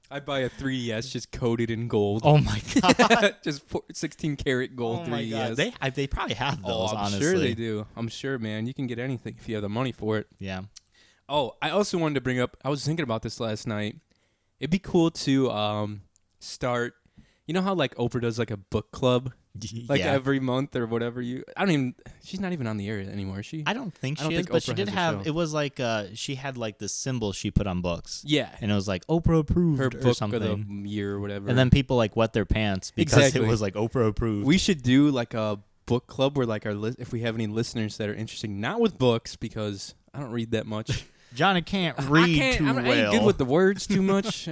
I'd buy a 3DS just coated in gold. Oh my god. Just 16 karat gold Oh my 3DS. god. They probably have those, I'm honestly. sure they do. I'm sure, man. You can get anything if you have the money for it. Yeah. Oh, I also wanted to bring up, I was thinking about this last night. It'd be cool to start, you know how like Oprah does like a book club? Like yeah. every month or whatever she's not even on the air anymore, is she? I don't think I don't she is, think but she Oprah did has a have, show. it was like, she had like this symbol she put on books. Yeah. And it was like Oprah approved Her or book something. of the year or whatever. And then people like wet their pants because Exactly. it was like Oprah approved. we should do like a book club where like if we have any listeners that are interested, not with books because I don't read that much. Johnny can't read too I well. ain't good with the words too much.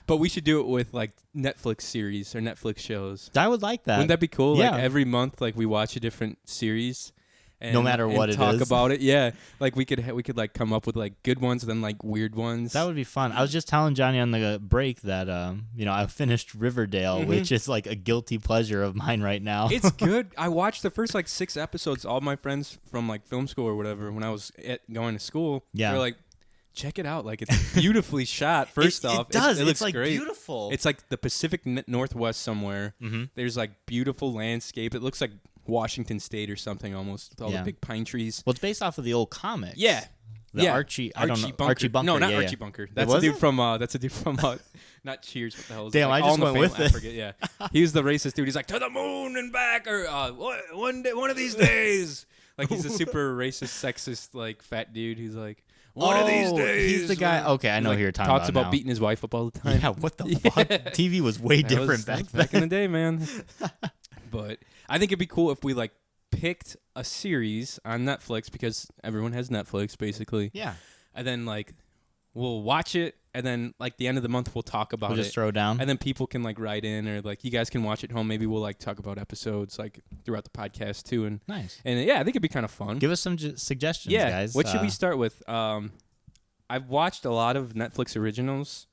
But we should do it with like Netflix series or Netflix shows. I would like that. Wouldn't that be cool? yeah. Like every month, like we watch a different series. And, No matter what and it talk is. about it. Yeah, like we could like come up with like good ones and then like weird ones. That would be fun. I was just telling Johnny on the break that I finished Riverdale, which is like a guilty pleasure of mine right now. It's good. I watched the first like 6 episodes. All my friends from like film school or whatever, when I was going to school, Yeah. they were like, check it out. Like it's beautifully shot. First off, it does. it looks it's like great. beautiful. It's like the Pacific Northwest somewhere. Mhm. There's like beautiful landscape. It looks like Washington State or something almost with all Yeah. the big pine trees. Well, it's based off of the old comics. Yeah. The yeah. Archie. I don't know. Bunker. Archie Bunker. No, not yeah, Archie yeah. Bunker. That's was a dude it? from. That's a dude from. Not Cheers. What the hell is Damn, it? Like, I All just in the went Family. with I it. forget. Yeah, he was the racist dude. He's like to the moon and back, or one of these days. Like he's a super racist, sexist, like fat dude. He's like one of these days. He's the guy. Okay, I know Like, who you're talking talks about. about beating his wife up all the time. Yeah, what the fuck? TV was way different That was back then. in the day, man. But I think it'd be cool if we like picked a series on Netflix because everyone has Netflix basically. Yeah. And then like we'll watch it, and then like the end of the month we'll talk about We'll it. just throw down. And then people can like write in, or like you guys can watch it home. Maybe we'll like talk about episodes like throughout the podcast too. And Nice. And yeah, I think it'd be kind of fun. Give us some suggestions, yeah, guys. what should we start with? I've watched a lot of Netflix originals,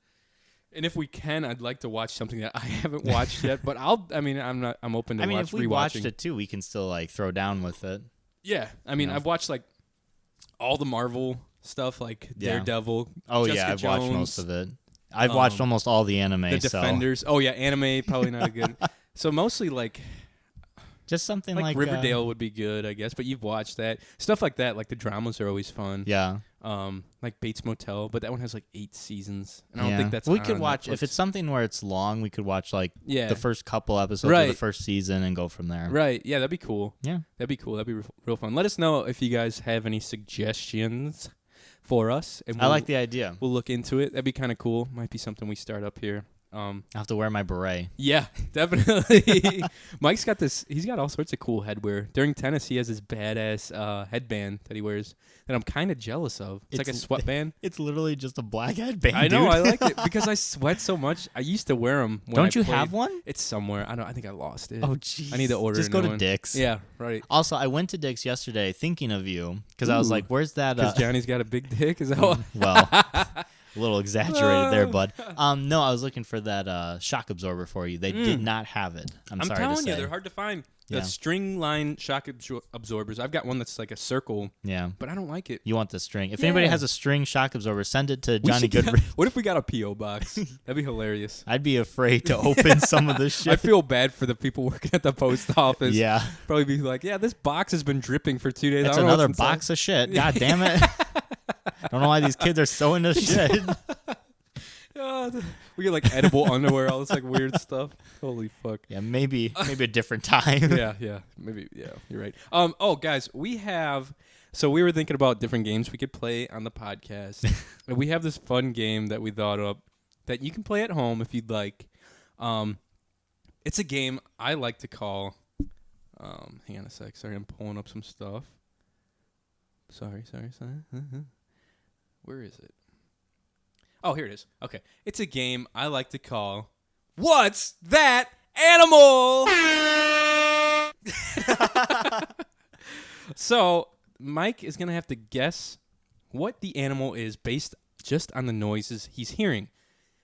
and if we can, I'd like to watch something that I haven't watched yet. But I'm open to if we watched rewatching it too, we can still like throw down with it. Yeah, I mean, Yeah. I've watched like all the Marvel stuff, like Yeah. Daredevil. Oh Jessica yeah, I've watched Jones, most of it. I've watched almost all the anime. The Defenders. Oh yeah, anime probably not a good. So mostly like Just something like Riverdale would be good, I guess. But you've watched that stuff like that. Like the dramas are always fun. Yeah. Like Bates Motel, but that one has like 8 seasons, and I don't Yeah. think that's. We on could watch Netflix. if it's something where it's long. We could watch like Yeah. the first couple episodes of the Right. first season and go from there. Right. Yeah, that'd be cool. Yeah. That'd be cool. That'd be real fun. Let us know if you guys have any suggestions for us, and I like the idea. We'll look into it. That'd be kind of cool. Might be something we start up here. I have to wear my beret. Yeah, definitely. Mike's got this. He's got all sorts of cool headwear. During tennis, he has this badass headband that he wears that I'm kind of jealous of. It's like a sweatband. It's literally just a black headband. I know. dude. I like it because I sweat so much. I used to wear them. Don't you have one? It's somewhere. I think I lost it. Oh, jeez. I need to order. Just a go new to one. Dick's. Yeah, right. Also, I went to Dick's yesterday thinking of you because I was Ooh. like, "Where's that?" Because Johnny's got a big dick. Is that what? Well, a little exaggerated there, bud. No, I was looking for that shock absorber for you. They did not have it. I'm sorry telling to say. you, they're hard to find. The Yeah. string line shock absorbers. I've got one that's like a circle, Yeah. but I don't like it. You want the string. If Yeah. anybody has a string shock absorber, send it to We Johnny should get- Goodrich. What if we got a PO box? That'd be hilarious. I'd be afraid to open some of this I shit. feel bad for the people working at the post office. Yeah. Probably be like, yeah, this box has been dripping for 2 days. That's I don't know another what's inside." box of shit. God damn it. Don't know why these kids are so into shit. We get like edible underwear, all this like weird stuff. Holy fuck. Yeah, maybe a different time. Yeah, maybe. Yeah, you're right. Oh, guys, we were thinking about different games we could play on the podcast. And we have this fun game that we thought up that you can play at home if you'd like. It's a game I like to call. Hang on a sec. Sorry, I'm pulling up some stuff. Sorry. Where is it? Oh, here it is. Okay. It's a game I like to call What's That Animal? So, Mike is going to have to guess what the animal is based just on the noises he's hearing.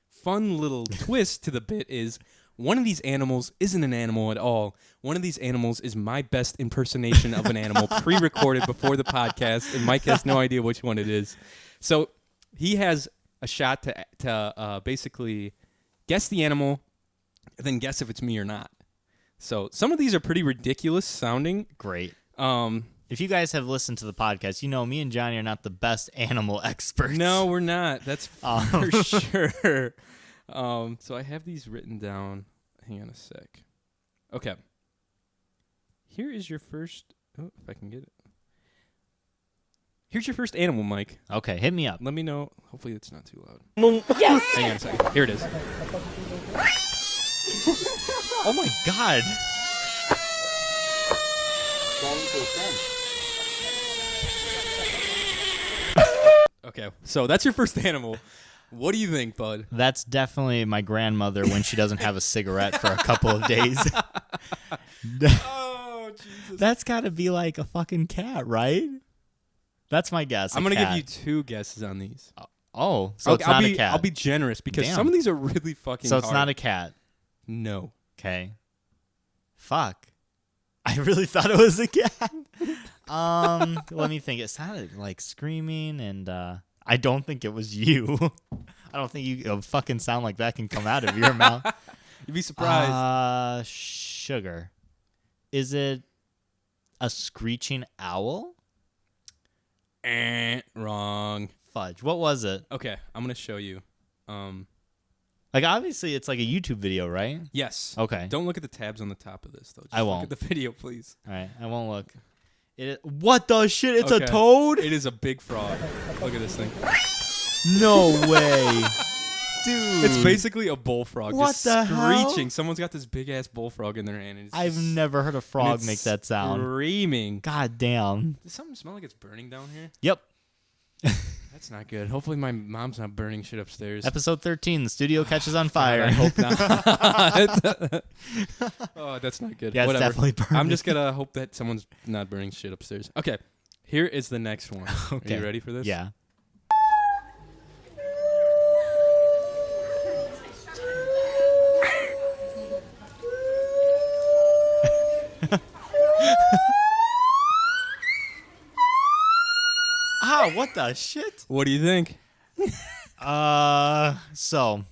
Fun little twist to the bit is one of these animals isn't an animal at all. One of these animals is my best impersonation of an animal pre-recorded before the podcast, and Mike has no idea which one it is. So, he has a shot to basically guess the animal and then guess if it's me or not. So some of these are pretty ridiculous sounding. Great. If you guys have listened to the podcast, you know me and Johnny are not the best animal experts. No, we're not. That's for sure. So I have these written down. Hang on a sec. Okay. Here is your first. Oh, if I can get it. Here's your first animal, Mike. Okay, hit me up. Let me know. Hopefully it's not too loud. Yes! Hang on a second. Here it is. Oh my god. Okay, so that's your first animal. What do you think, bud? That's definitely my grandmother when she doesn't have a cigarette for a couple of days. Oh, Jesus. That's got to be like a fucking cat, right? That's my guess. I'm going to give you 2 guesses on these. Oh, so it's not a cat. I'll be generous because Damn. some of these are really fucking So it's hard. not a cat. No. Okay. Fuck. I really thought it was a cat. Let me think. It sounded like screaming, and I don't think it was you. I don't think you a fucking sound like that can come out of your mouth. You'd be surprised. Sugar. Is it a screeching owl? Wrong. Fudge. What was it? Okay, I'm going to show you. Like, obviously, it's like a YouTube video, right? Yes. Okay. Don't look at the tabs on the top of this, though. Just I won't. Look at the video, please. All right. I won't look. What the shit? It's Okay. a toad? It is a big frog. Look at this thing. No way. Dude. It's basically a bullfrog What just the hell? screeching. Someone's got this big ass bullfrog in their hand. And it's I've just- never heard a and frog it's make that sound. Screaming. God damn. Does something smell like it's burning down here? Yep. That's not good. Hopefully my mom's not burning shit upstairs. Episode 13, the studio catches on fire. God, I hope not. Oh, that's not good. Yeah, it's Whatever. definitely burning. I'm just gonna hope that someone's not burning shit upstairs. Okay, here is the next one. Okay. Are you ready for this? Yeah. What the shit? What do you think? So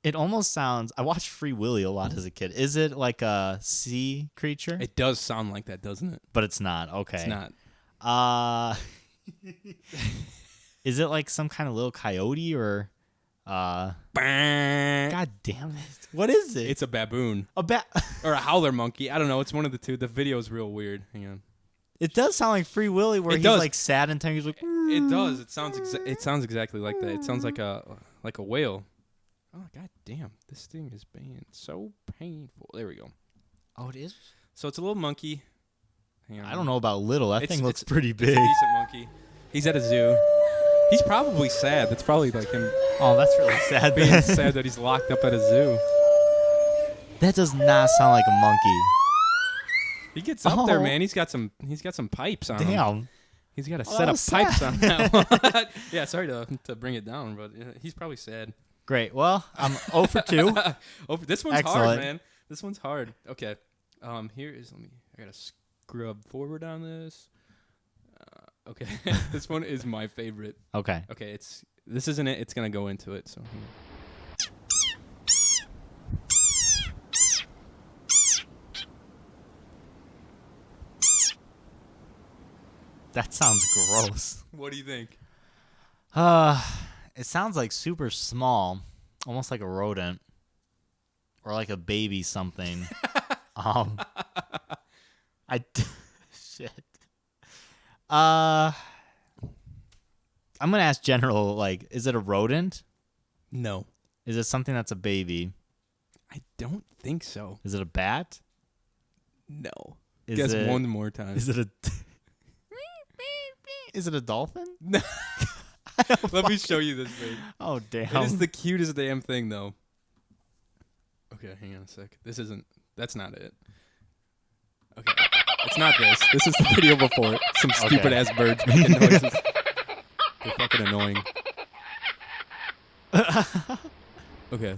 it almost sounds. I watched Free Willy a lot as a kid. Is it like a sea creature? It does sound like that, doesn't it? But it's not. Okay. It's not. Is it like some kind of little coyote or? God damn it! What is it? It's a baboon a bat. or a howler monkey. I don't know. It's one of the two. The video's real weird. Hang on. It does sound like Free Willy, where It he's does. like sad and he's like. It does. It sounds. It sounds exactly like that. It sounds like a whale. Oh god damn! This thing is being so painful. There we go. Oh, it is. So it's a little monkey. Hang on. I don't know about little. That thing looks pretty It's a big. decent monkey. He's at a zoo. He's probably sad. That's probably like him Oh, that's really sad. being sad that he's locked up at a zoo. That does not sound like a monkey. He gets up there, Oh. man. He's got some pipes on him. Damn. He's got a Oh, set that of was pipes sad. on that one. Yeah, sorry to bring it down, but he's probably sad. Great. Well, I'm 0 for 2. Oh, this one's hard, Excellent. man. This one's hard. Okay. Here is. I gotta scrub forward on this. Okay. This one is my favorite. Okay. Okay. This isn't it. It's gonna go into it. So. That sounds gross. What do you think? It sounds like super small, almost like a rodent, or like a baby something. Shit. I'm gonna ask general. Like, is it a rodent? No. Is it something that's a baby? I don't think so. Is it a bat? No. Is Guess it, one more time. Is it a? Is it a dolphin? No. Let me show you this thing. Oh damn! It is the cutest damn thing, though. Okay, hang on a sec. That's not it. Okay. It's not this. This is the video before it. Some stupid ass birds making noises. They're fucking annoying. Okay.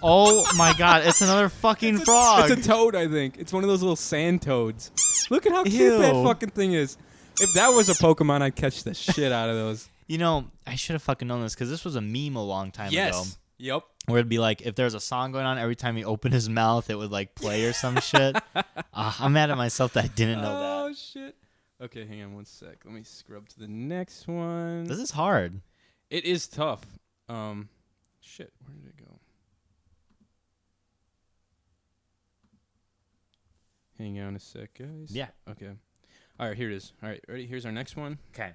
Oh my god! It's another fucking frog. It's a toad, I think. It's one of those little sand toads. Look at how cute that Ew. fucking thing is. If that was a Pokemon, I'd catch the shit out of those. You know, I should have fucking known this because this was a meme a long time ago. Yep. Where it'd be like, if there's a song going on, every time he opened his mouth, it would like play or some shit. I'm mad at myself that I didn't know Oh, that. shit. Okay, hang on one sec. Let me scrub to the next one. This is hard. It is tough. Shit, where did it go? Hang on a sec, guys. Yeah. Okay. All right, here it is. All right, ready? Here's our next one. Okay.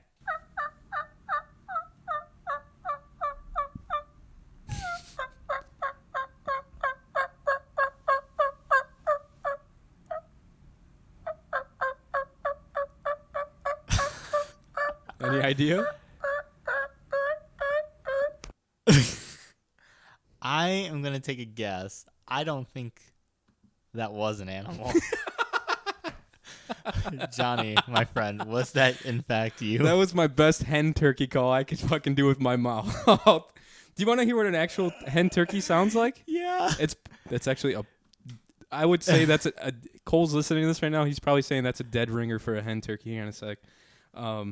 Any idea? I am going to take a guess. I don't think that was an animal. Johnny, my friend, was that in fact you? That was my best hen turkey call I could fucking do with my mouth. Do you want to hear what an actual hen turkey sounds like? Yeah. It's actually a. I would say that's a. Cole's listening to this right now. He's probably saying that's a dead ringer for a hen turkey. Hang on a sec. I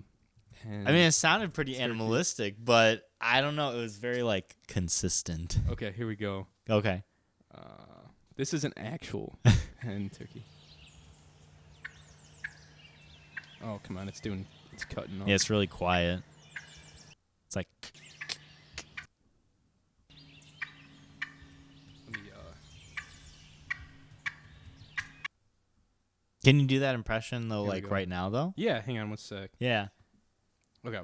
mean, it sounded pretty animalistic, but I don't know. It was very like consistent. Okay, here we go. Okay. This is an actual hen turkey. Oh come on! It's cutting off. Yeah, it's really quiet. It's like. Let me, Can you do that impression though, Here we like go. right now though? yeah, hang on one sec. Yeah. Okay.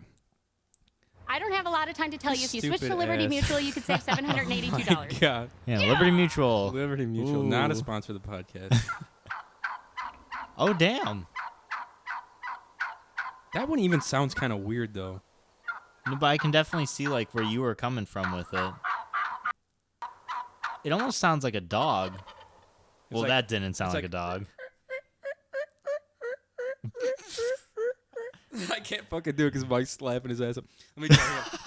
I don't have a lot of time to tell you. If you switch to Stupid Liberty ass. Mutual, you could save $782. God. Yeah, Liberty Mutual. Liberty Mutual, Ooh. not a sponsor of the podcast. Oh, damn. That one even sounds kind of weird, though. No, but I can definitely see like where you were coming from with it. It almost sounds like a dog. Well, like- that didn't sound it's like a dog. I can't fucking do it because Mike's slapping his ass up. Let me try it.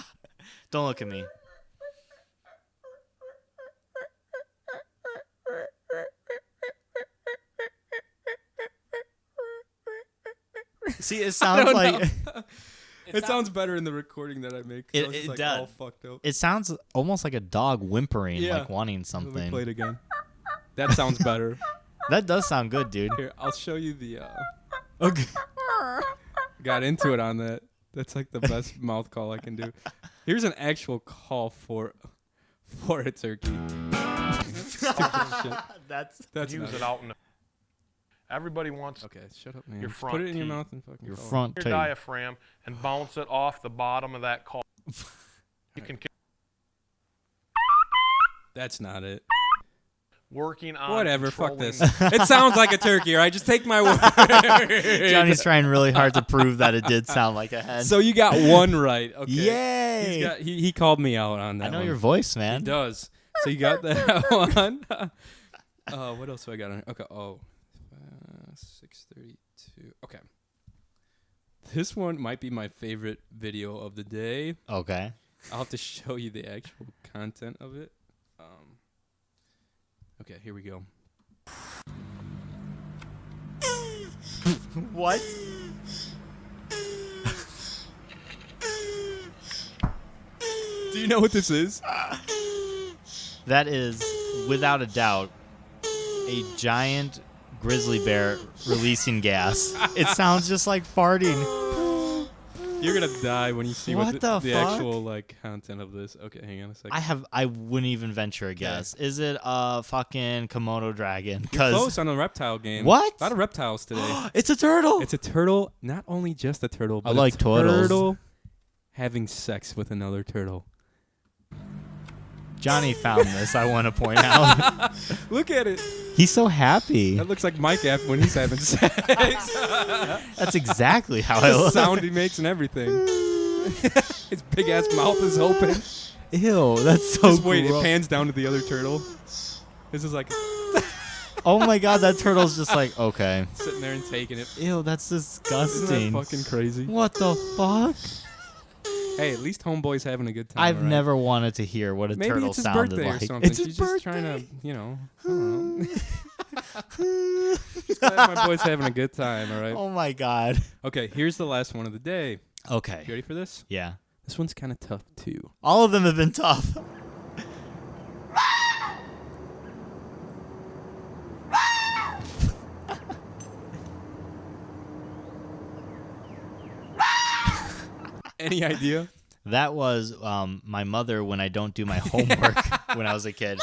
Don't look at me. See, it sounds like It sounds better in the recording that I make. 'cause I was It just, like, does. all fucked up. it sounds almost like a dog whimpering, Yeah. like wanting Let me something. play it again. That sounds better. That does sound good, dude. Here, I'll show you the. Okay. Got into it on that. That's like the best mouth call I can do. Here's an actual call for a turkey. Stupid shit. That's That's use not it out in the. Everybody wants Okay, shut up, man. Your Just front put it in your teeth. mouth and fucking your call it. front your teeth. diaphragm and bounce it off the bottom of that call. You can keep That's not it. working on Whatever, fuck controlling- this. It sounds like a turkey, all right? Just take my word. Johnny's trying really hard to prove that it did sound like a hen. So you got one right. Okay. Yay! He called me out on that I know one. your voice, He man. does. So you got that one. What else do I got on? Okay. 6:32. Okay. This one might be my favorite video of the day. Okay. I'll have to show you the actual content of it. Okay, here we go. What? Do you know what this is? That is, without a doubt, a giant grizzly bear releasing gas. It sounds just like farting. You're gonna die when you see What what the the fuck? actual like content of this. Okay, hang on a second. I wouldn't even venture a guess. Is it a fucking Komodo dragon? You're close on a reptile game. What? A lot of reptiles today. It's a turtle. It's a turtle. Not only just a turtle, but like a turtles. turtle having sex with another turtle. Johnny found this. I want to point out. Look at it. He's so happy. That looks like Mike when he's having sex. That's exactly how I The look. sound he makes and everything. His big ass mouth is open. Ew, that's so Just wait, it gross. pans down to the other turtle. This is like Oh my god, that turtle's just like, okay. sitting there and taking it. Ew, that's Isn't disgusting. that fucking crazy? What the fuck? Hey, at least homeboy's having a good time. I've all right? never wanted to hear what a Maybe turtle it's his sounded birthday like. or something. It's his She's birthday. just trying to, I don't know. Glad my boy's having a good time, all right? Oh my god. Okay, here's the last one of the day. You Okay. ready for this? Yeah. This one's kind of tough, too. All of them have been tough. Any idea? That was my mother when I don't do my homework when I was a kid.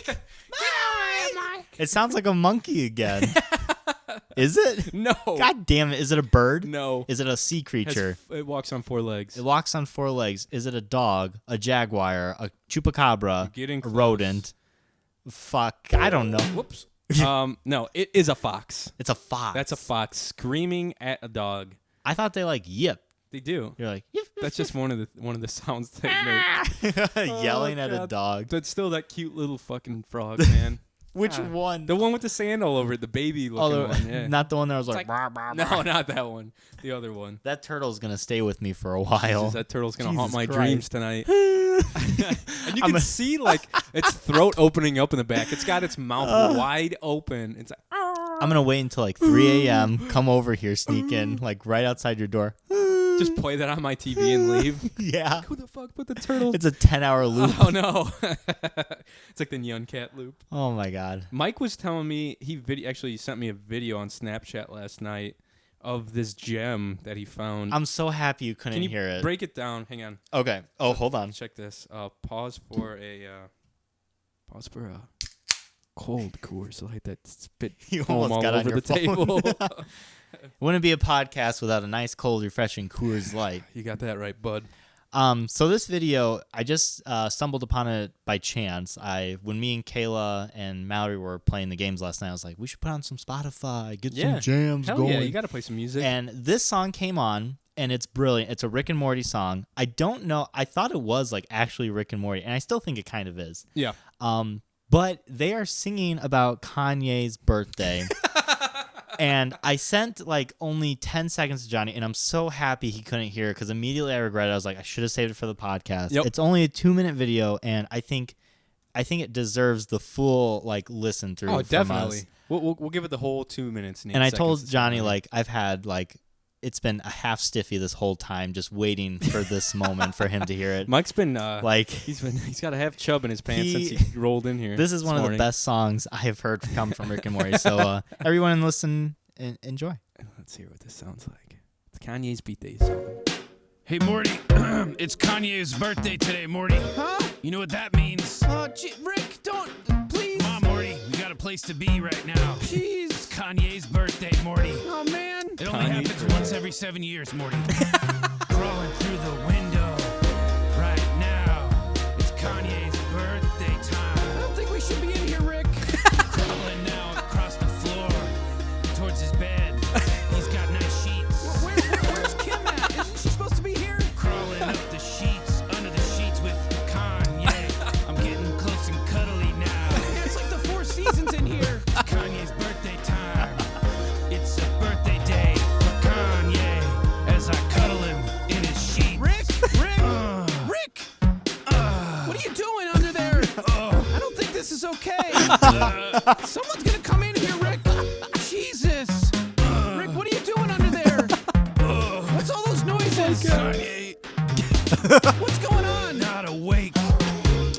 Mike! It sounds like a monkey again. Is it? No. God damn it. Is it a bird? No. Is it a sea creature? It walks on 4 legs. It walks on 4 legs. Is it a dog, a jaguar, a chupacabra, You're getting a close. rodent? Fuck. I don't know. Whoops. No, it is a fox. It's a fox. That's a fox screaming at a dog. I thought they like yip. They do. You're like yip. That's just one of the sounds they make. Yelling at a God. dog. But still, that cute little fucking frog, man. Which God. one? The one with the sand all over it, the baby looking one. Yeah. Not the one that was like, like- "Rah, rah, rah." No, not that one. The other one. That turtle's gonna stay with me for a while. Jesus, that turtle's gonna haunt Jesus my Christ. dreams tonight. And you can see like its throat opening up in the back. It's got its mouth wide open. It's like, I'm gonna wait until like 3 a.m. Come over here, sneak in, like right outside your door. just play that on my TV and leave. Yeah. Who the fuck put the turtle? It's a 10-hour loop. Oh no! It's like the Nyan Cat loop. Oh my god. Mike was telling me he sent me a video on Snapchat last night of this gem that he found. I'm so happy you couldn't Can you hear it. break it down? Hang on. Okay. Oh, hold on. Check this. Pause for a cold Coors Light that spit You foam almost all got on over your the table. Wouldn't be a podcast without a nice, cold, refreshing Coors Light. You got that right, bud. So this video, I just stumbled upon it by chance. When me and Kayla and Mallory were playing the games last night, I was like, we should put on some Spotify, get some jams Hell going. yeah, you got to play some music. And this song came on, and it's brilliant. It's a Rick and Morty song. I don't know. I thought it was like actually Rick and Morty, and I still think it kind of is. Yeah. But they are singing about Kanye's birthday. And I sent like only 10 seconds to Johnny, and I'm so happy he couldn't hear it because immediately I regret it. I was like, I should have saved it for the podcast. Yep. It's only a 2-minute video, and I think it deserves the full like listen through. Oh, from definitely. us. We'll give it the whole 2 minutes. And I told Johnny like I've had like it's been a half stiffy this whole time, just waiting for this moment for him to hear it. Mike's been like he's got a half chub in his pants since he rolled in here. This is one of the best songs I have heard come from Rick and Morty. So everyone listen and enjoy. Let's hear what this sounds like. It's Kanye's birthday song. Hey, Morty. It's Kanye's birthday today, Morty. Huh? You know what that means? Rick, don't, please. Come on, Morty. We got a place to be right now. Jeez. It's Kanye's birthday, Morty. Oh, man. It only happens once every 7 years, Morty. Crawling through the window right now. It's Kanye's birthday time. I don't think we should be in here, Rick. Crawling now across the floor towards his bed. He's got nice sheets. Where's Kim at? Isn't she supposed to be here? Crawling up the sheets, under the sheets with Kanye. I'm getting close and cuddly now. It's like the Four Seasons in here. It's Kanye's birthday time. It's a birthday day for Kanye as I cuddle him in his sheets. Rick! Rick! What are you doing under there? I don't think this is okay. Someone's gonna come in here, Rick. Jesus. Rick, what are you doing under there? What's all those noises? Kanye, What's going on? not awake.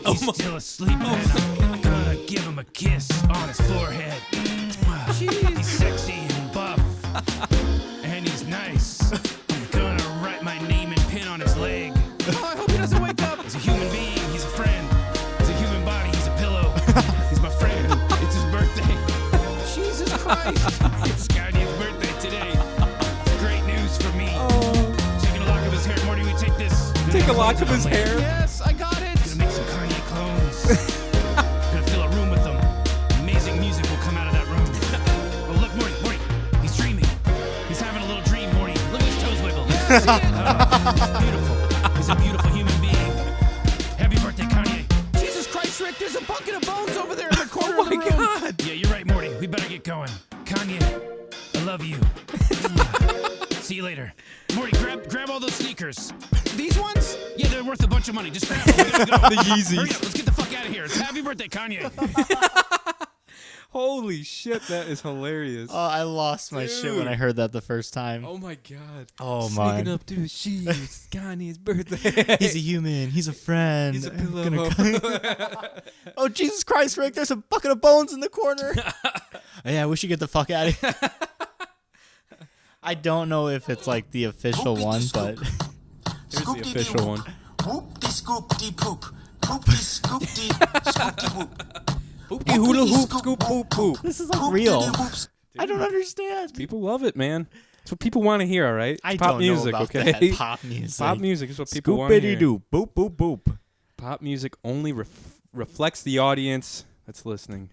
He's still asleep, and I'm gonna give him a kiss on his forehead. Jeez. He's sexy and buff, and he's nice. I'm gonna write my name and pin on his leg. Oh, I hope he doesn't wake up. He's a human being, he's a friend. He's a human body, he's a pillow. He's my friend, it's his birthday. Jesus Christ. It's Kanye's birthday today. Great news for me. Taking a lock of his hair, Morty, we take this. Take a lock of his hair. Yes, I got it. Gonna make some Kanye clones. Gonna fill a room with them. Amazing music will come out of that room. Oh, look, Morty, he's dreaming. He's having a little dream, Morty. Look at his toes wiggle. Yeah, see it? He's beautiful. He's a beautiful human being. Happy birthday, Kanye. Jesus Christ, Rick, there's a bucket of bones over there in the corner of the room. God. Yeah, you're right, Morty. We better get going. Kanye, I love you. See you later. Morty, grab all those sneakers. These ones? Yeah, they're worth a bunch of money. Just grab them. We gotta go. The Yeezys. Hurry up, let's get the fuck out of here. It's happy birthday, Kanye. Holy shit, that is hilarious. Oh, I lost my shit when I heard that the first time. Oh my god. Oh, Sneaking man. up to his sheets. Kanye's birthday. He's a human. He's a friend. He's a I'm pillow. Oh, Jesus Christ, Rick, there's a bucket of bones in the corner. Yeah, we should get the fuck out of here. I don't know if it's like the official one, but Here's the official one. Whoop-de-scoop-de-poop. Whoop-de-scoop-de-scoop-de-whoop. Hoopty hula hoop scoop poop poop. this is like real. I don't understand. People love it, man. It's what people want to hear, all right? It's I pop don't music, know about okay? that. Pop music. Pop music is what people want to hear. Scoopity-doo. Boop, boop, boop. Pop music only reflects the audience that's listening.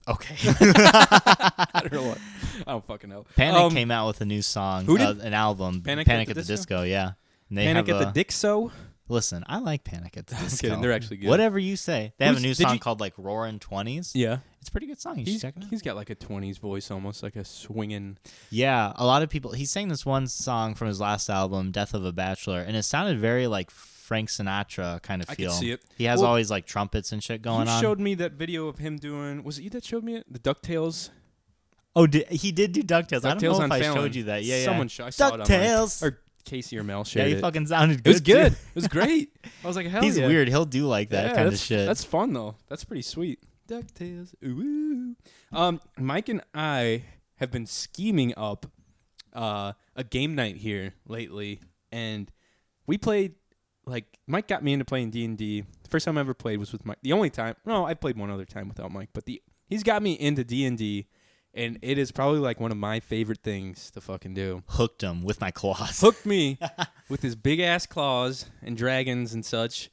Okay. I don't know what. I don't fucking know. Panic came out with a new song, who did? an album. Panic Panic at at the the Disco, yeah. And they Panic have at the Dixo. Listen, I like Panic at the Disco. kidding, they're actually good. Whatever you say. They have a new Did song you- called like Roaring 20s. Yeah. It's a pretty good song. You should check it out. He's got like a 20s voice almost, like a swinging. Yeah, a lot of people. He sang this one song from his last album, Death of a Bachelor, and it sounded very like Frank Sinatra kind of I feel. could see it. He has Well, always like trumpets and shit going You on. showed me that video of him doing. Was it you that showed me it? The DuckTales. Oh, he did do DuckTales. I don't know DuckTales if on I Fallon. showed you that. Yeah, yeah. Someone I saw it online. DuckTales. Or Casey or Mel Yeah, shared he it. fucking sounded It good. was good. too. It was great. I was like, hell He's yeah. weird. He'll do like that kind of that's, shit. That's fun though. That's pretty sweet. DuckTales. Ooh. Mike and I have been scheming up a game night here lately, and we played. Like Mike got me into playing D&D. The first time I ever played was with Mike. The only time, no, I played one other time without Mike, but he's got me into D&D, and it is probably like one of my favorite things to fucking do. Hooked him with my claws. Hooked me. with his big ass claws and dragons and such,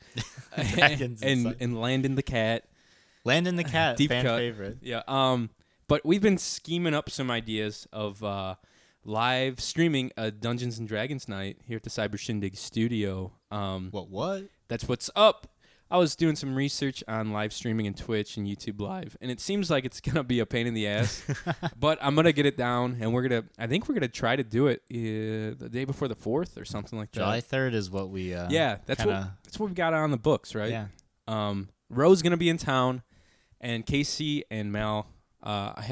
Dragons and such. and Landon the cat. Landon the cat, Deep fan cut. favorite. Yeah. But we've been scheming up some ideas of live streaming a Dungeons and Dragons night here at the Cyber Shindig studio. What? That's what's up. I was doing some research on live streaming and Twitch and YouTube Live, and it seems like it's gonna be a pain in the ass. But I'm gonna get it down, and I think we're gonna try to do it the day before the 4th or something like that. July 3rd is what we. Yeah, that's what we got on the books, right? Yeah. Ro's gonna be in town, and Casey and Mel. I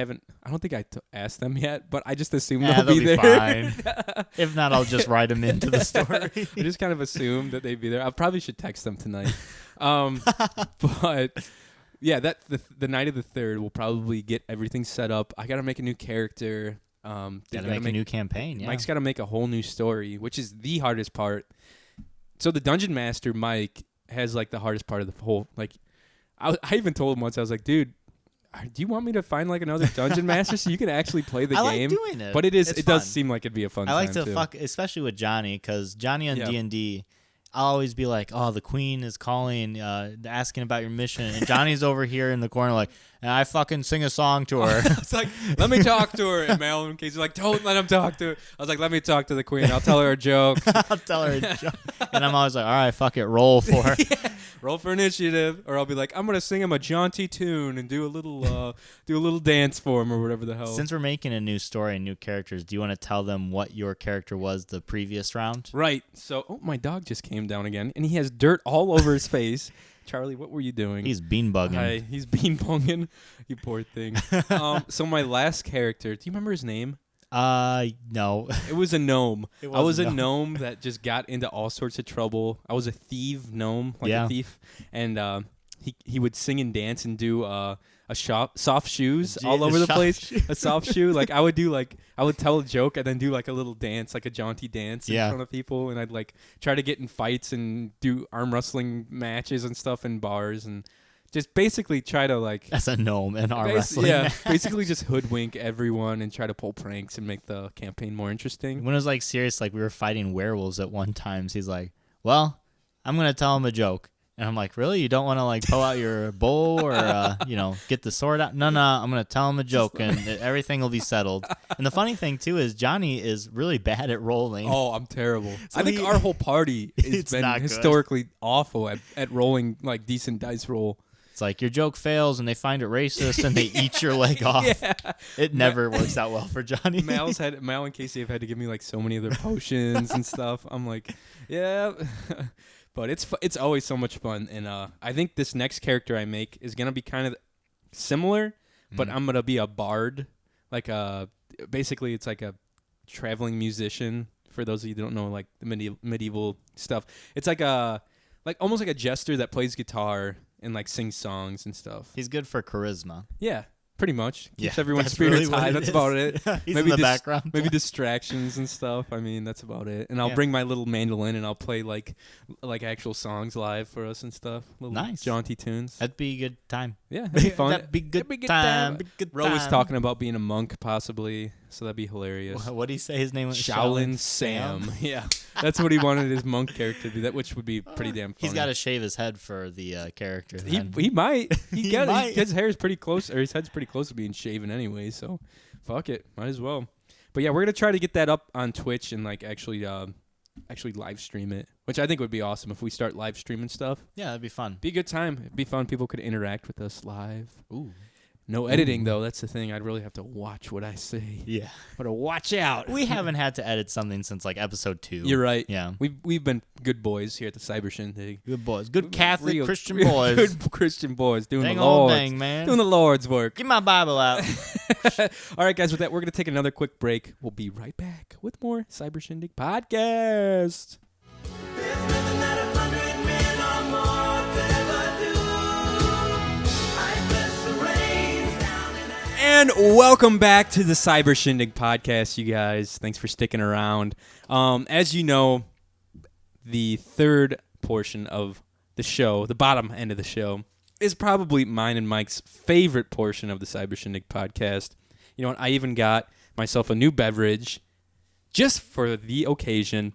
don't think I asked them yet, but I just assume they'll be there. Fine. If not, I'll just write them into the story. I just kind of assumed that they'd be there. I probably should text them tonight. But yeah, that the night of the 3rd, we'll probably get everything set up. I gotta make a new character. Gotta make a new campaign. Yeah. Mike's gotta make a whole new story, which is the hardest part. So the Dungeon Master, Mike, has like the hardest part of the whole. Like, I even told him once, I was like, dude, do you want me to find like another Dungeon Master so you can actually play the I game? like doing it. But it It's does fun. seem like it'd be a fun I like time to too. fuck, especially with Johnny, because Johnny on Yeah. D&D, I'll always be like, oh, the queen is calling, asking about your mission. And Johnny's over here in the corner like, and I fucking sing a song to her. It's like, let me talk to her. And Mel and Casey's like, don't let him talk to her. I was like, let me talk to the queen. I'll tell her a joke. I'll tell her a joke. And I'm always like, all right, fuck it, roll for her. Roll for initiative. Or I'll be like, I'm going to sing him a jaunty tune and do a little dance for him or whatever the hell. Since we're making a new story and new characters, do you want to tell them what your character was the previous round? Right. So, my dog just came down again, and he has dirt all over his face. Charlie, what were you doing? He's bean bugging. Hi, he's bean bonging. You poor thing. So my last character, do you remember his name? No. It was a gnome. It I was was a a gnome that just got into all sorts of trouble. I was a thief gnome, like Yeah. a thief, and he would sing and dance and do soft shoes all over the soft place. shoe. A soft shoe. Like I would tell a joke and then do like a little dance, like a jaunty dance in Yeah. front of people, and I'd like try to get in fights and do arm wrestling matches and stuff in bars and just basically try to like That's a gnome in our wrestling. yeah, match. basically just hoodwink everyone and try to pull pranks and make the campaign more interesting. When it was like serious, like we were fighting werewolves at one time, so he's like, well, I'm going to tell him a joke. And I'm like, really? You don't want to like pull out your bow or, get the sword out? No, I'm going to tell him a joke and everything will be settled. And the funny thing too is Johnny is really bad at rolling. Oh, I'm terrible. I think he- our whole party has It's been not good. historically awful at rolling like decent dice roll. It's like your joke fails and they find it racist and they eat your leg off. It never works out well for Johnny. Mal and Casey have had to give me like so many of their potions and stuff. I'm like, yeah, but it's always so much fun. And I think this next character I make is gonna be kind of similar, but I'm gonna be a bard. Like basically it's like a traveling musician. For those of you who don't know, like the medieval stuff, it's like almost like a jester that plays guitar and like sings songs and stuff. He's good for charisma. Yeah, pretty much. Keeps Yeah, everyone's that's spirits really what high. it That's is. about it. He's in the background. Maybe distractions and stuff. I mean, that's about it. And I'll Yeah. bring my little mandolin and I'll play like actual songs live for us and stuff. Little Nice. jaunty tunes. That'd be a good time. Yeah, that'd be fun. That'd be good That'd be good time. Be good Ro was time. talking about being a monk possibly, so that'd be hilarious. What did he say his name was? Shaolin Sam. Yeah, that's what he wanted his monk character to be. That which would be pretty damn funny. He's got to shave his head for the character. He then. might. He might. His hair is pretty close, or his head's pretty close to being shaven anyway. So, fuck it, might as well. But yeah, we're gonna try to get that up on Twitch and like actually live stream it, which I think would be awesome if we start live streaming stuff. Yeah, that'd be fun. Be a good time. It'd be fun. People could interact with us live. Ooh. No editing though. That's the thing. I'd really have to watch what I say. Yeah. But watch out. We haven't had to edit something since like episode 2. You're right. Yeah. We've been good boys here at the Cyber Shindig. Good boys. Good Catholic Real- Christian real boys. Good Christian boys doing Dang the old Lord's dang, man. doing the Lord's work. Get my Bible out. All right, guys. With that, we're gonna take another quick break. We'll be right back with more Cyber Shindig podcast. And welcome back to the Cyber Shindig podcast, you guys. Thanks for sticking around. As you know, the third portion of the show, the bottom end of the show, is probably mine and Mike's favorite portion of the Cyber Shindig podcast. You know what? I even got myself a new beverage just for the occasion.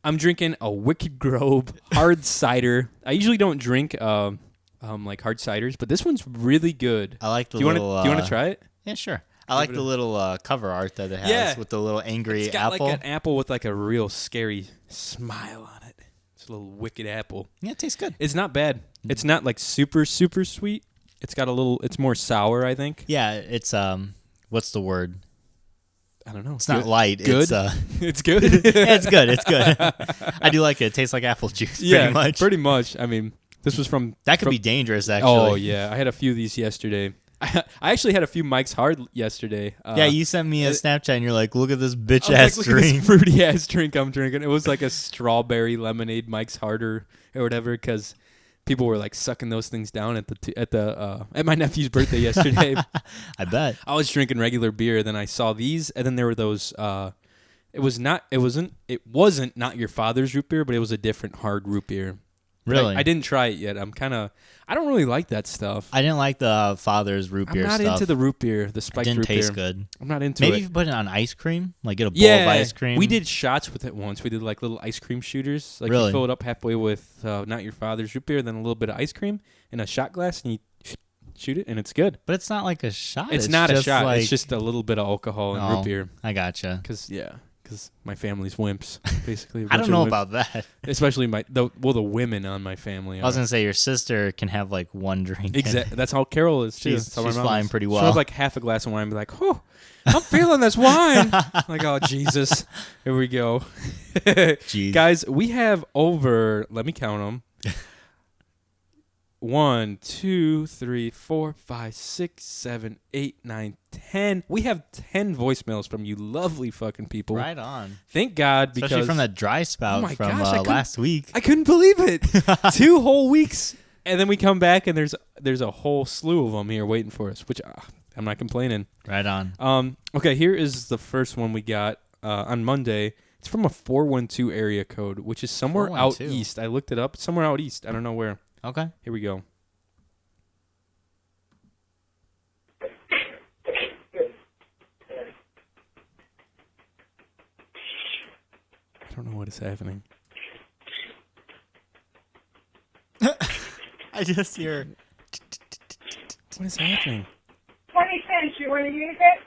I'm drinking a Wicked Grove hard cider. I usually don't drink like hard ciders, but this one's really good. I like the do you little. Do you want to try it? Yeah, sure. I like the little cover art that it has with the little angry It's got apple. like an apple with like a real scary smile on it. It's a little wicked apple. Yeah, it tastes good. It's not bad. It's not like super sweet. It's got a little. It's more sour, I think. Yeah, it's what's the word? I don't know. It's not light. Good. It's It's good. it's good. It's good. I do like it. It tastes like apple juice. Yeah, pretty much. I mean, this was from That could from- be dangerous, actually. Oh yeah, I had a few of these yesterday. I actually had a few Mike's Hard yesterday. Yeah, you sent me a Snapchat and you're like, look at this bitch I ass was like, look at drink. this fruity ass drink I'm drinking. It was like a strawberry lemonade Mike's Harder or whatever, because people were like sucking those things down at my nephew's birthday yesterday. I bet. I was drinking regular beer, then I saw these, and then there were those. It wasn't not your father's root beer, but it was a different hard root beer. Really? I didn't try it yet. I don't really like that stuff. I didn't like the father's root beer I'm not stuff. into the root beer, the It spiked didn't root beer. taste good. I'm not into Maybe it. if you put it on ice cream, like get a bowl of ice cream. We did shots with it once. We did like little ice cream shooters. Like Really? you fill it up halfway with not your father's root beer, then a little bit of ice cream in a shot glass, and you shoot it, and it's good. But it's not like a shot. It's not a just shot. Like, It's just a little bit of alcohol and Oh, root beer. I gotcha. Because my family's wimps, basically. I don't know about that. Especially the women on my family. I was are. gonna say your sister can have like one drink. Exactly. That's how Carol is too. She's- That's how my she's mom flying is. pretty She'll well. have like half a glass of wine and be like, "Oh, I'm feeling this wine." Like, oh Jesus, here we go. Jeez. Guys, we have over. Let me count them. 1, 2, 3, 4, 5, 6, 7, 8, 9, 10. We have 10 voicemails from you lovely fucking people. Right on. Thank God, because Especially from that dry spout my from gosh, I couldn't- last week. I couldn't believe it. 2 whole weeks, and then we come back and there's a whole slew of them here waiting for us, which I'm not complaining. Right on. Okay, here is the first one we got on Monday. It's from a 412 area code, which is somewhere out 412. east. I looked it up. It's somewhere out east. I don't know where. Okay. Here we go. I don't know what is happening. I just hear. What is happening? 20 cents, you want to use it?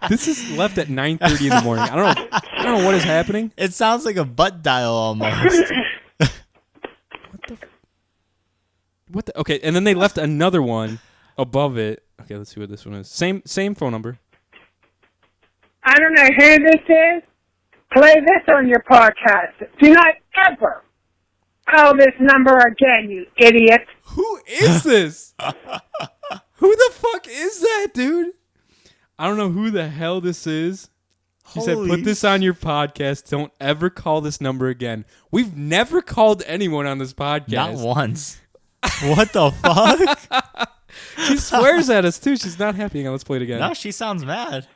This is left at 9:30 in the morning. I don't know what is happening. It sounds like a butt dial almost. What the? Okay, and then they left another one above it. Okay, let's see what this one is. Same phone number. I don't know who this is. Play this on your podcast. Do not ever call this number again, you idiot. Who is this? Who the fuck is that, dude? I don't know who the hell this is. She said, Holy put this on your podcast. Don't ever call this number again. We've never called anyone on this podcast. Not once. What the fuck? She swears at us, too. She's not happy. Hang on, let's play it again. No, she sounds mad.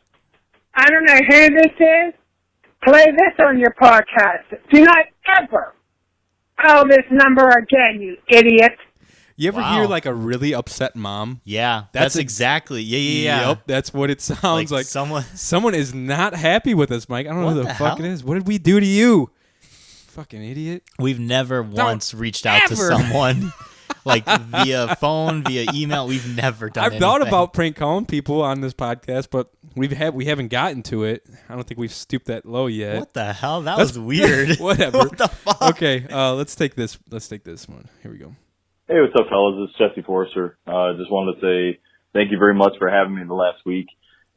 I don't know who this is. Play this on your podcast. Do not ever call this number again, you idiot. You ever Wow. hear like a really upset mom? Yeah, That's that's ex- exactly. Yeah. Yep, that's what it sounds like. someone. Someone is not happy with us, Mike. I don't know What who the the fuck hell? it is. What did we do to you? Fucking idiot. We've never once reached out to ever. someone, like via phone, via email. We've never done. I've thought anything. about prank calling people on this podcast, but we haven't gotten to it. I don't think we've stooped that low yet. What the hell? That That's- was weird. Whatever. What the fuck? Okay, let's take this. Let's take this one. Here we go. Hey, what's up, fellas? It's Jesse Forrester. Just wanted to say thank you very much for having me the last week,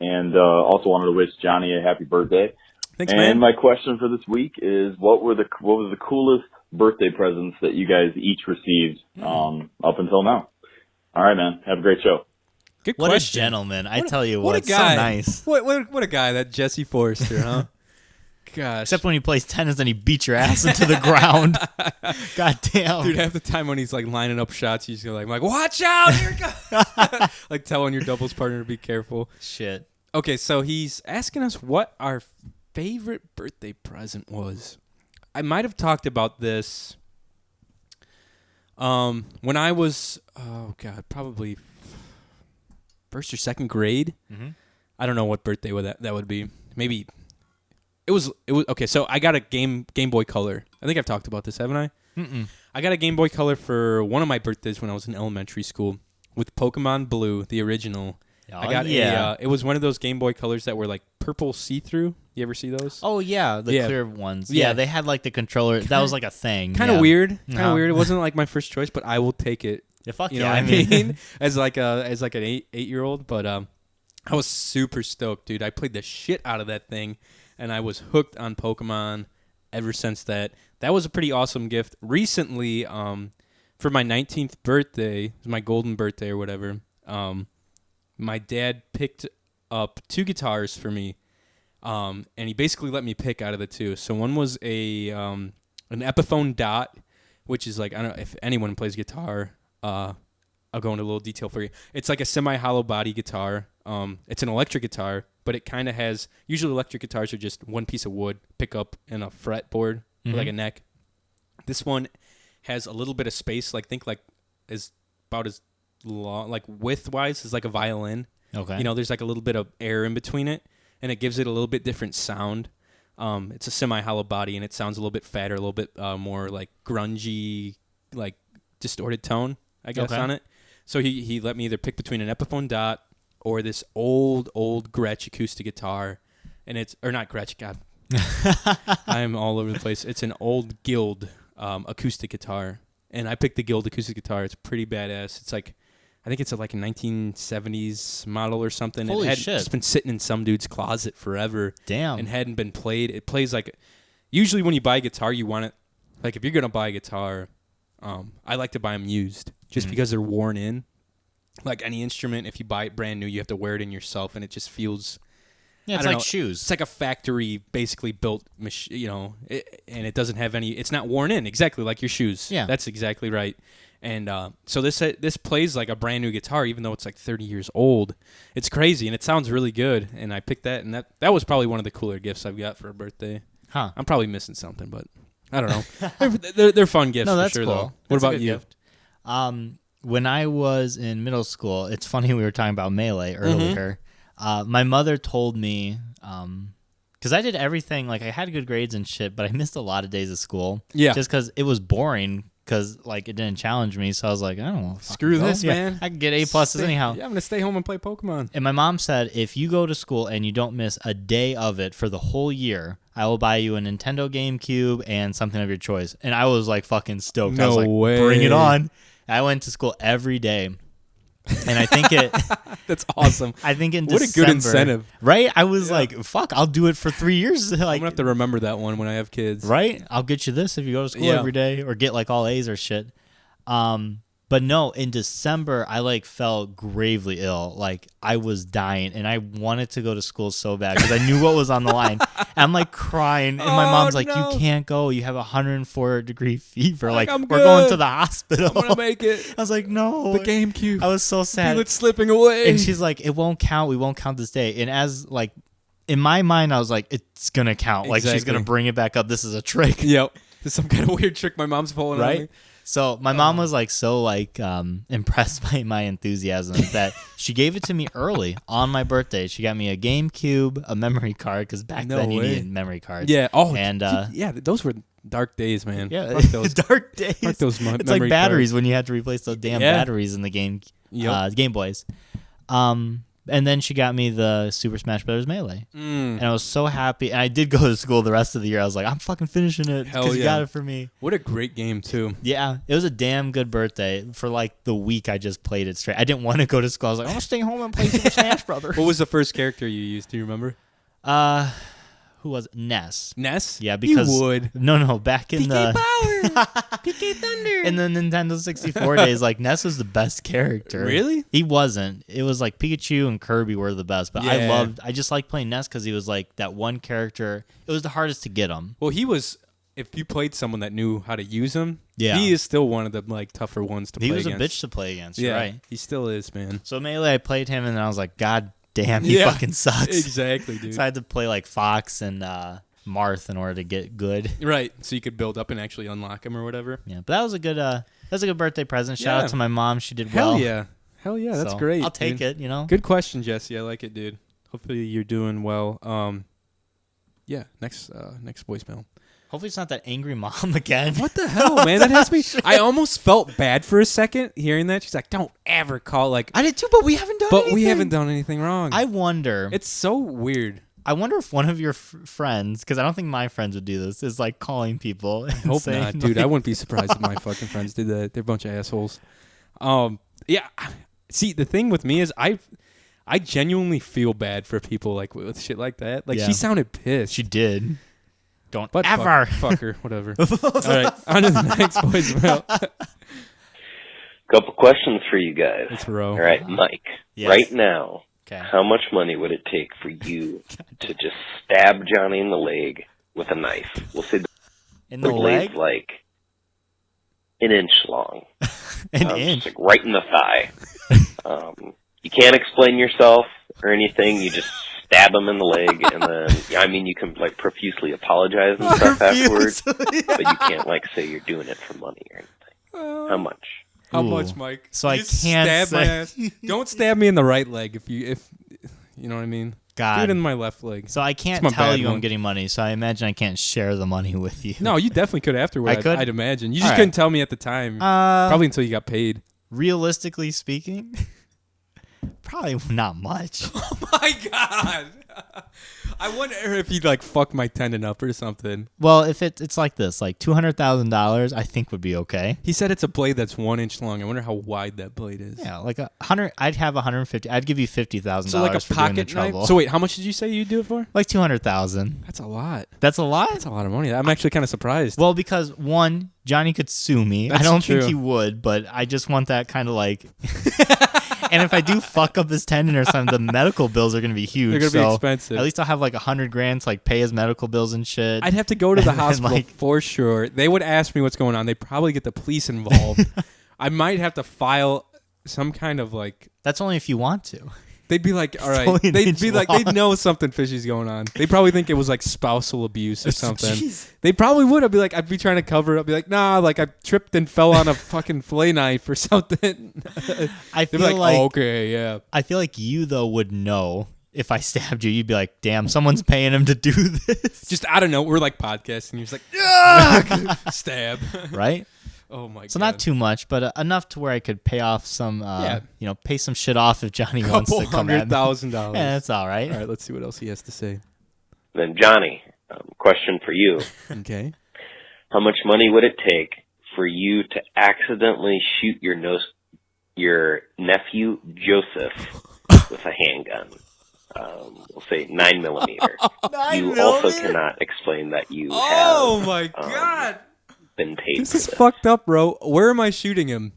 and also wanted to wish Johnny a happy birthday. Thanks, and man. my question for this week is, what was the coolest birthday presents that you guys each received up until now? All right, man. Have a great show. Good What question. a gentleman! I tell you What what, a guy. so nice. What a guy, that Jesse Forrester, huh? Gosh. Except when he plays tennis, and he beats your ass into the ground. God damn. Dude, half the time when he's like lining up shots, he's like, watch out, here it goes. Like telling your doubles partner to be careful. Shit. Okay, so he's asking us what our favorite birthday present was. I might have talked about this When I was, oh God, probably first or second grade. Mm-hmm. I don't know what birthday that would be. Maybe it was okay. So I got a Game Boy Color. I think I've talked about this, haven't I? Mm-mm. I got a Game Boy Color for one of my birthdays when I was in elementary school with Pokemon Blue, the original. I got it was one of those Game Boy Colors that were like purple see-through. You ever see those? Oh yeah, the clear ones. Yeah, they had like the controller. That was like a thing. Kind of weird. Kind of weird. It wasn't like my first choice, but I will take it. Yeah, fuck you know what I mean? as like an 8-year-old, but I was super stoked, dude. I played the shit out of that thing, and I was hooked on Pokemon ever since that. That was a pretty awesome gift. Recently, for my 19th birthday, my golden birthday or whatever, my dad picked up 2 guitars for me, and he basically let me pick out of the 2. So one was an Epiphone Dot, which is like, I don't know if anyone plays guitar. I'll go into a little detail for you. It's like a semi-hollow body guitar. It's an electric guitar, but it kind of has, usually electric guitars are just one piece of wood, pickup, and a fretboard, with like a neck. This one has a little bit of space, think is about as long, like width-wise as like a violin. Okay. You know, there's like a little bit of air in between it, and it gives it a little bit different sound. It's a semi-hollow body, and it sounds a little bit fatter, a little bit more like grungy, like distorted tone, I guess, on it. So he let me either pick between an Epiphone Dot or this old Gretsch acoustic guitar, and it's, or not Gretsch, God, I'm all over the place. It's an old Guild acoustic guitar, and I picked the Guild acoustic guitar. It's pretty badass. It's like, I think it's like a 1970s model or something. Holy it had shit. just been sitting in some dude's closet forever. Damn. And hadn't been played. It plays like, usually when you buy a guitar, you want it, like if you're going to buy a guitar, I like to buy them used just because they're worn in. Like any instrument, if you buy it brand new, you have to wear it in yourself, and it just feels... Yeah, it's like shoes. It's like a factory basically built, and it doesn't have any... It's not worn in, exactly like your shoes. Yeah. That's exactly right. And so this plays like a brand new guitar, even though it's like 30 years old. It's crazy, and it sounds really good. And I picked that, and that was probably one of the cooler gifts I've got for a birthday. Huh. I'm probably missing something, but I don't know. they're fun gifts. No, that's for sure, cool. though. That's What a about good you? Gift. When I was in middle school, it's funny we were talking about Melee earlier. My mother told me, because I did everything, like I had good grades and shit, but I missed a lot of days of school. Yeah. Just because it was boring, because like it didn't challenge me. So I was like, I don't know. Screw this, man. I can get A+ anyhow. Yeah, I'm gonna stay home and play Pokemon. And my mom said, if you go to school and you don't miss a day of it for the whole year, I will buy you a Nintendo GameCube and something of your choice. And I was like fucking stoked. I was No like, way. bring it on. I went to school every day. And I think That's awesome. I think in What a December, good incentive. right? I was like, fuck, I'll do it for 3 years. I'm Like, gonna have to remember that one when I have kids. right? I'll get you this if you go to school Yeah. every day or get like all A's or shit. But no, in December, I like fell gravely ill. Like I was dying and I wanted to go to school so bad because I knew what was on the line. And I'm like crying. And my mom's like, no. you can't go. You have 104-degree fever. Like I'm we're going good. to the hospital. I'm gonna make it. I was like, no. The GameCube. I was so sad. Feel it slipping away. And she's like, it won't count. We won't count this day. And as like, in my mind, I was like, it's going to count. Like she's Exactly. going to bring it back up. This is a trick. Yep. There's some kind of weird trick my mom's pulling on me. Right? So my mom was like so like impressed by my enthusiasm that she gave it to me early on my birthday. She got me a GameCube, a memory card because back No then you way. needed memory cards. Yeah. Oh, and yeah, those were dark days, man. yeah, Fuck those. dark days. Fuck those It's like memory batteries cards. when you had to replace those damn Yeah. batteries in the Game Boys. And then she got me the Super Smash Bros. Melee. And I was so happy. And I did go to school the rest of the year. I was like, I'm fucking finishing it Hell because you yeah. got it for me. What a great game too. Yeah, it was a damn good birthday. For like the week, I just played it straight. I didn't want to go to school. I was like, I'm going to stay home and play Super Smash Brothers. What was the first character you used? Do you remember? Who was it? Ness? Ness? Yeah, because you would. No, back in the Power. PK Thunder. in the Nintendo 64 days, like Ness was the best character. Really? He wasn't. It was like Pikachu and Kirby were the best, but Yeah. I just liked playing Ness because he was like that one character. It was the hardest to get him. Well, he was. If you played someone that knew how to use him, Yeah. he is still one of the like tougher ones to He play was against. a bitch to play against. Yeah, Right. he still is, man. So Melee, I played him, and I was like, God damn, he Yeah. fucking sucks. Exactly, dude. So I had to play like Fox and Marth in order to get good. Right. So you could build up and actually unlock them or whatever. Yeah, but that was a good birthday present. Shout Yeah. out to my mom. She did Hell well. yeah. Hell yeah. That's So, great. I'll take dude. it, you know. Good question, Jesse. I like it, dude. Hopefully you're doing well. Yeah. Next voicemail. Hopefully it's not that angry mom again. What the hell, man? That has me. I almost felt bad for a second hearing that. She's like, "Don't ever call." Like, I did too, but we haven't done anything. but we haven't done anything wrong. I wonder. It's so weird. I wonder if one of your friends, because I don't think my friends would do this, is like calling people. And Hope saying, not, dude. like- I wouldn't be surprised if my fucking friends did that. They're a bunch of assholes. Yeah. See, the thing with me is I genuinely feel bad for people like with shit like that. Like Yeah. she sounded pissed. She did. Don't but ever. fuck her, whatever. All right, on to the next voicemail. Couple questions for you guys. It's Ro. All right, Mike. Yes. Right now, Okay. how much money would it take for you to just stab Johnny in the leg with a knife? We'll say In the blade's leg? like an inch long. An Just inch. like right in the thigh. You can't explain yourself or anything. You just stab him in the leg, and then I mean, you can like profusely apologize and stuff afterwards, but you can't like say you're doing it for money or anything. How much? How Ooh. much, Mike? So I You just can't stab my say- ass. Don't stab me in the right leg if you know what I mean. God. Do it in my left leg. So I can't It's my tell bad you one. I'm getting money, so I imagine I can't share the money with you. No, you definitely could afterward. I could? I'd imagine. You just All right. couldn't tell me at the time. Probably until you got paid. Realistically speaking, probably not much. Oh my god! I wonder if he'd like fuck my tendon up or something. Well, if it's like this, like $200,000, I think would be okay. He said it's a blade that's 1 inch long. I wonder how wide that blade is. Yeah, like 100. I'd have 150. I'd give you $50,000 So like a for doing the pocket knife. trouble. So wait, how much did you say you'd do it for? Like 200,000. That's a lot. That's a lot. That's a lot of money. I'm actually kind of surprised. Well, because one, Johnny could sue me. That's I don't true. think he would, but I just want that kind of like. And if I do fuck up his tendon or something, the medical bills are gonna be huge. They're gonna be so expensive. At least I'll have like $100,000 to like pay his medical bills and shit. I'd have to go to the And then, hospital like- for sure. They would ask me what's going on. They'd probably get the police involved. I might have to file some kind of like. That's only if you want to. They'd be like, all right. only an They'd inch be like, long. they'd know something fishy's going on. They probably think it was like spousal abuse or something. Jeez. They probably would. I'd be trying to cover it up. Be like, nah, like I tripped and fell on a fucking fillet knife or something. I They'd be feel like, like okay, yeah. I feel like you though would know if I stabbed you. You'd be like, damn, someone's paying him to do this. Just I don't know. We're like podcasting. You're just like, "Ah!" Stab. Right? Oh my god. So not too much, but enough to where I could pay off some, pay some shit off if Johnny wants to come at me. $200,000. Yeah, that's all right. All right, let's see what else he has to say. Then Johnny, question for you. Okay. How much money would it take for you to accidentally shoot your nephew Joseph with a handgun? We'll say 9mm. You also cannot explain that you Oh have my god. been paid This for is fucked up, bro. Where am I shooting him?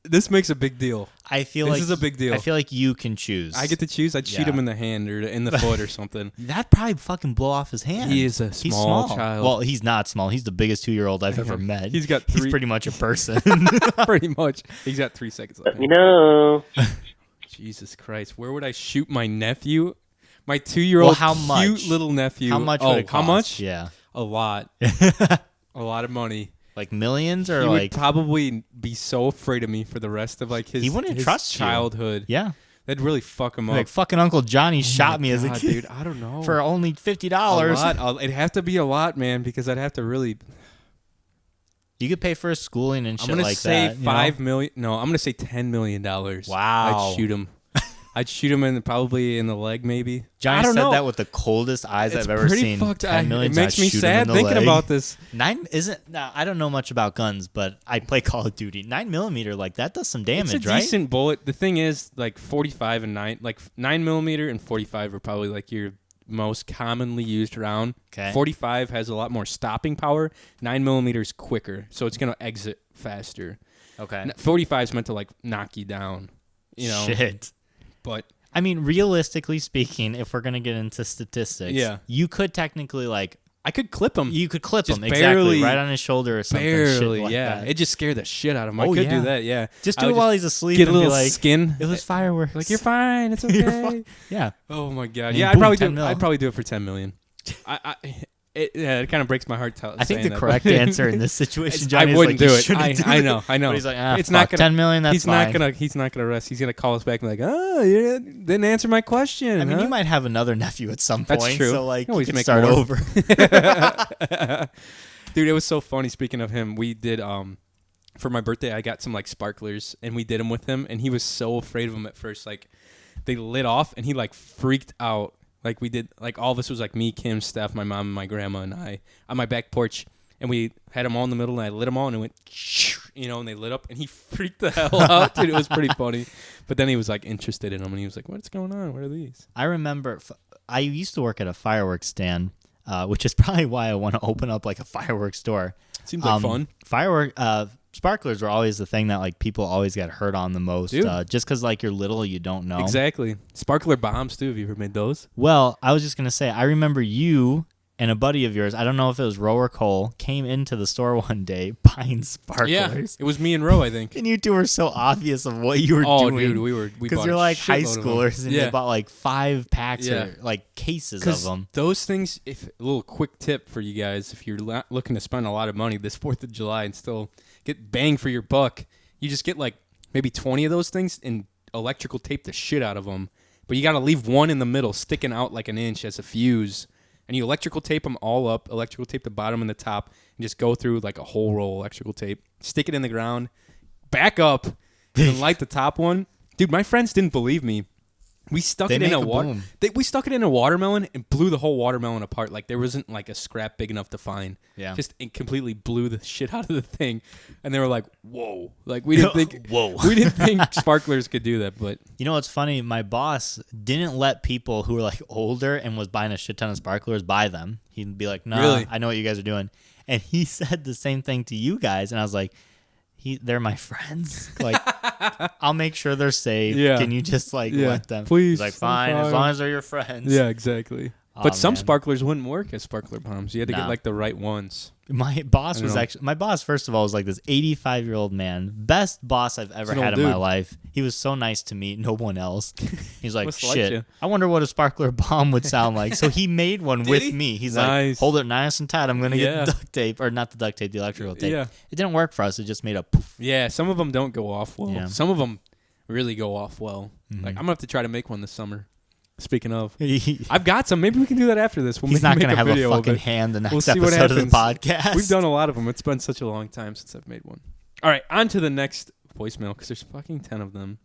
This makes a big deal. I feel This like is a big deal. I feel like you can choose. I get to choose. I'd shoot Yeah. him in the hand or in the foot or something. That'd probably fucking blow off his hand. He is a He's small child. Well, he's not small. He's the biggest 2-year-old I've ever met. He's got He's three- pretty much a person. Pretty much. He's got 3 seconds left. Let me know. Jesus Christ. Where would I shoot my nephew? My 2-year-old Well, how much? cute little nephew. How much Oh, would it cost? how much? Yeah. A lot. A lot of money. Like millions or He like would probably be so afraid of me for the rest of like his, He wouldn't his trust you. childhood. Yeah. That'd really fuck him up. Like fucking Uncle Johnny shot Oh my me as a God, kid. dude. I don't know. For only $50. A lot. It'd have to be a lot, man, because I'd have to really. You could pay for his schooling and I'm shit gonna like say that. you know? $5 million. No, I'm gonna say $10 million. Wow. I'd shoot him. I'd shoot him probably in the leg, maybe. Johnny I don't said know. that with the coldest eyes It's I've ever pretty seen. fucked. 10 million, It makes I'd me shoot him sad in the thinking leg. about this. 9 isn't. Now I don't know much about guns, but I play Call of Duty. 9mm, like that does some damage, It's a right? decent bullet. The thing is, like 45 and 9mm and 45 are probably like your most commonly used round. Okay. 45 has a lot more stopping power. 9mm is quicker, so it's gonna exit faster. Okay. 45 is meant to like knock you down. You know. Shit. But I mean, realistically speaking, if we're gonna get into statistics, Yeah. you could technically like I could clip him. you could clip Just him exactly barely- right on his shoulder or something. Barely, shit like yeah. that. It just scared the shit out of him. I Oh, could yeah. do that, yeah. Just I do it would while he's asleep get a and be little like, skin. it was fireworks. Like you're fine. It's You're okay. fine. Yeah. Oh my god. And Yeah, boom, I'd probably 10 do. mil. I'd probably do it for $10 million. It kind of breaks my heart. I think the that, correct answer in this situation, I Johnny, wouldn't is do like, it. you shouldn't I do know. it. But he's like, it's not gonna. $10 million. That's he's fine. He's not gonna arrest. He's gonna call us back and be like, oh, you didn't answer my question. I mean, huh? you might have another nephew at some point. That's true. So like, You always you can make start more. over. Dude, it was so funny. Speaking of him, we did for my birthday, I got some like sparklers, and we did them with him, and he was so afraid of them at first. Like, they lit off, and he like freaked out. Like, we did, like, all of us was like me, Kim, Steph, my mom, my grandma, and I on my back porch, and we had them all in the middle, and I lit them all, and it went, and they lit up, and he freaked the hell out, dude. It was pretty funny. But then he was like interested in them, and he was like, "What's going on? What are these?" I remember I used to work at a fireworks stand, which is probably why I want to open up like a fireworks store. Seems like fun. Sparklers were always the thing that like people always got hurt on the most, just because like you're little, you don't know. Exactly. Sparkler bombs too. Have you ever made those? Well, I was just gonna say, I remember you and a buddy of yours, I don't know if it was Roe or Cole, came into the store one day buying sparklers. Yeah, it was me and Roe, I think. And you two were so obvious of what you were doing. Oh, dude, we because bought you're a like high shitload of them. schoolers, and Yeah. you bought like 5 packs or like cases of them. Those things, a little quick tip for you guys, if you're looking to spend a lot of money this 4th of July and still get bang for your buck, you just get like maybe 20 of those things and electrical tape the shit out of them. But you got to leave one in the middle sticking out like an inch as a fuse. And you electrical tape them all up, electrical tape the bottom and the top, and just go through like a whole roll of electrical tape, stick it in the ground, back up, and then light the top one. Dude, my friends didn't believe me. We stuck it in a water. We stuck it in a watermelon and blew the whole watermelon apart. Like there wasn't like a scrap big enough to find. Yeah. Just it completely blew the shit out of the thing, and they were like, "Whoa!" Like we didn't think. Whoa. We didn't think sparklers could do that. But you know what's funny? My boss didn't let people who were like older and was buying a shit ton of sparklers buy them. He'd be like, "No, Really? I know what you guys are doing," and he said the same thing to you guys, and I was like, they're my friends. Like, I'll make sure they're safe. Yeah. Can you just like let them? Please. He's like, fine, as long as they're your friends. Yeah, exactly. But some sparklers wouldn't work as sparkler bombs. You had to get like the right ones. My boss was my boss, first of all, was like this 85-year-old man. Best boss I've ever had in my life. He was so nice to me, no one else. He's like, shit, I wonder what a sparkler bomb would sound like. So he made one with me. He's like, hold it nice and tight. I'm going to get the duct tape, or not the duct tape, the electrical tape. Yeah. It didn't work for us. It just made a poof. Yeah, some of them don't go off well. Yeah. Some of them really go off well. Mm-hmm. Like I'm going to have to try to make one this summer. Speaking of, I've got some. Maybe we can do that after this. He's not going to have a video fucking of it. hand the next We'll see what episode of the happens. podcast. We've done a lot of them. It's been such a long time since I've made one. All right, on to the next voicemail because there's fucking 10 of them.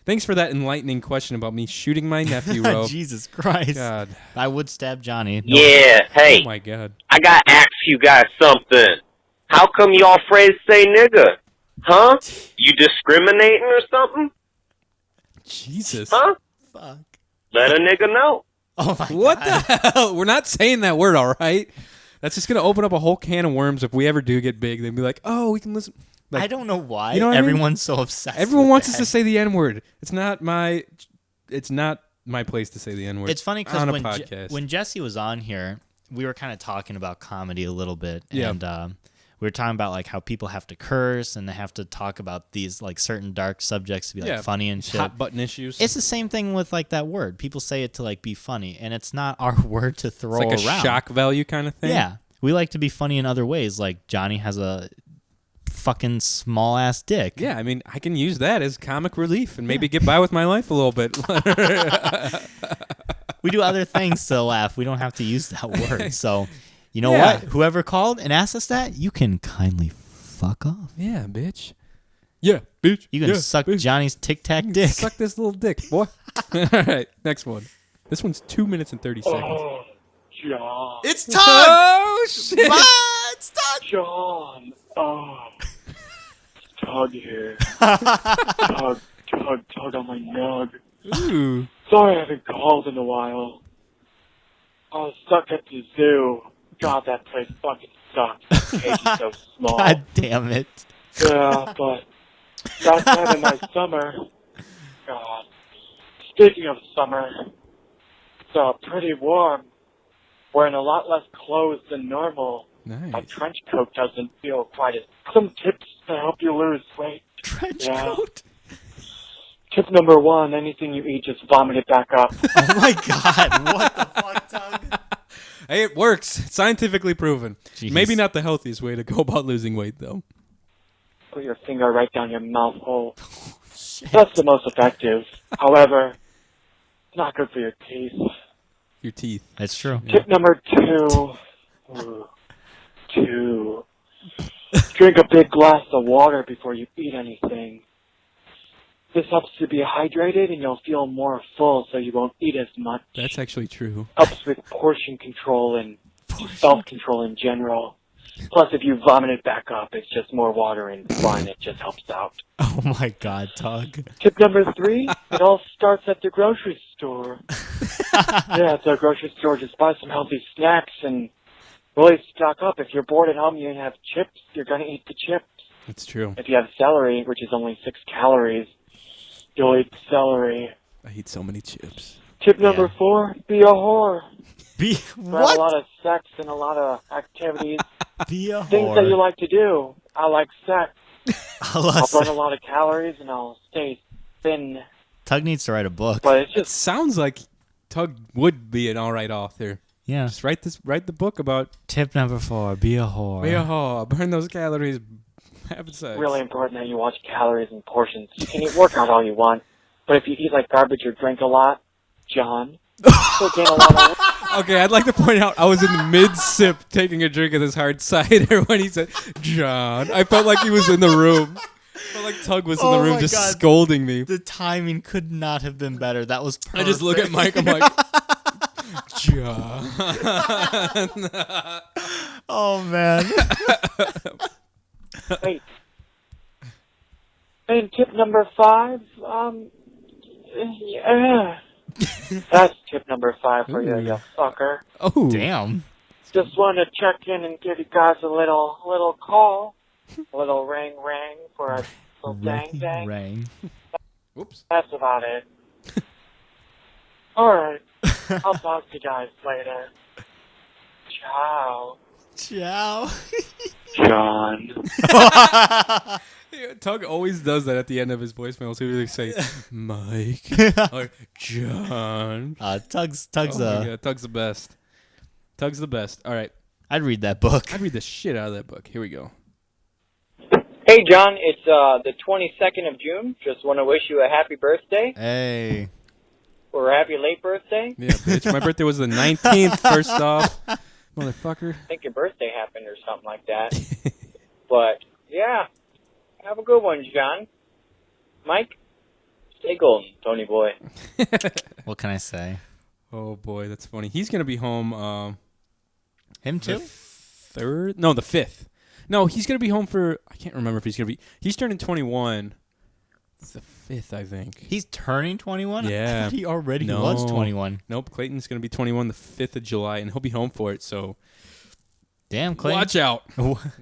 Thanks for that enlightening question about me shooting my nephew, Ro. Jesus Christ. God. I would stab Johnny. Yeah, hey, Oh, my God. I gotta ask you guys something. How come y'all afraid to say nigga? Huh? You discriminating or something? Jesus. Huh? Fuck. Let a nigga know. Oh my What God. the hell? We're not saying that word, all right? That's just going to open up a whole can of worms if we ever do get big. They'd be like, oh, we can listen. Like, I don't know why you know what I mean? everyone's so obsessed. Everyone with wants that. us to say the N-word. It's not my place to say the N-word. It's funny on a because podcast. when Jesse was on here, we were kind of talking about comedy a little bit, Yeah. and we were talking about like how people have to curse and they have to talk about these like certain dark subjects to be like funny and shit. Hot button issues. It's the same thing with like that word. People say it to like be funny, and it's not our word to throw it's like around. a shock value kind of thing. Yeah, we like to be funny in other ways. Like Johnny has a fucking small ass dick. Yeah, I mean, I can use that as comic relief and maybe get by with my life a little bit. We do other things to laugh. We don't have to use that word. So, you know Yeah. what? Whoever called and asked us that, you can kindly fuck off. Yeah, bitch. Yeah, bitch. You can Yeah, suck bitch. Johnny's Tic Tac dick. Suck this little dick, boy. All right, next one. This one's 2 minutes and 30 seconds. Oh, John. It's Todd! Oh, shit. Ah, it's Todd! John. Oh. Tug here. Tug on my nug. Ooh. Sorry I haven't called in a while. I was stuck at the zoo. God, that place fucking sucks. The cage is so small. God damn it. Yeah, but that time in my summer, God. Speaking of summer, it's pretty warm. Wearing a lot less clothes than normal. Nice. My trench coat doesn't feel quite as... Some tips to help you lose weight. Trench Yeah. coat? Tip number 1, anything you eat, just vomit it back up. Oh my God. What the fuck, Tug? Hey, it works. It's scientifically proven. Jeez. Maybe not the healthiest way to go about losing weight, though. Put your finger right down your mouth hole. That's the most effective. However, it's not good for your teeth. Your teeth. It's true. Tip number 2. Drink a big glass of water before you eat anything. This helps you be hydrated and you'll feel more full so you won't eat as much. That's actually true. Helps with portion control and self-control in general. Plus, if you vomit it back up, it's just more water and fine. It just helps out. Oh my God, Tug. Tip number 3, it all starts at the grocery store. Yeah, at the grocery store, just buy some healthy snacks and really stock up. If you're bored at home and you have chips, you're going to eat the chips. That's true. If you have celery, which is only 6 calories, you'll eat celery. I eat so many chips. Tip number 4, be a whore. Be Have a what? lot of sex and a lot of activities. Be a Things that you like to do. I like sex. I'll burn a lot of calories and I'll stay thin. Tug needs to write a book. But it's It just sounds like Tug would be an all right author. Yeah. Just write the book about Tip number 4, be a whore. be a whore, burn those calories, have sex. really important that you watch calories and portions. You can eat workout all you want, but if you eat like garbage or drink a lot, John, you'll gain a lot of weight. Okay, I'd like to point out I was in the mid-sip taking a drink of this hard cider when he said, John. I felt like he was in the room. I felt like Tug was in the Oh room my just God. scolding me. The timing could not have been better. That was perfect. I just look at Mike, I'm like, John. Oh, man. Wait. And tip number 5, yeah. That's tip number 5 for you, you fucker. Oh. Damn. Just want to check in and give you guys a little call. A little ring for a little dang dang. Rang. Whoops. That's about it. Alright. I'll talk to you guys later. Ciao. Ciao. John. Yeah, Tug always does that at the end of his voicemails. He would say, Mike or John. Tug's Oh my God, Tug's the best. Tug's the best. All right. I'd read that book. I'd read the shit out of that book. Here we go. Hey, John, it's the 22nd of June. Just want to wish you a happy birthday. Hey. Or a happy late birthday. Yeah, bitch. My birthday was the 19th, first off. Motherfucker. I think your birthday happened or something like that. But, yeah. Have a good one, John. Mike, stay golden, Tony boy. What can I say? Oh, boy, that's funny. He's going to be home. Him the too? 3rd? No, the 5th. No, he's going to be home for, I can't remember if he's going to be, he's turning 21 the 5th, I think. He's turning 21? Yeah. I thought he already was 21. Nope, Clayton's going to be 21 the 5th of July, and he'll be home for it, so. Damn, Clayton. Watch out.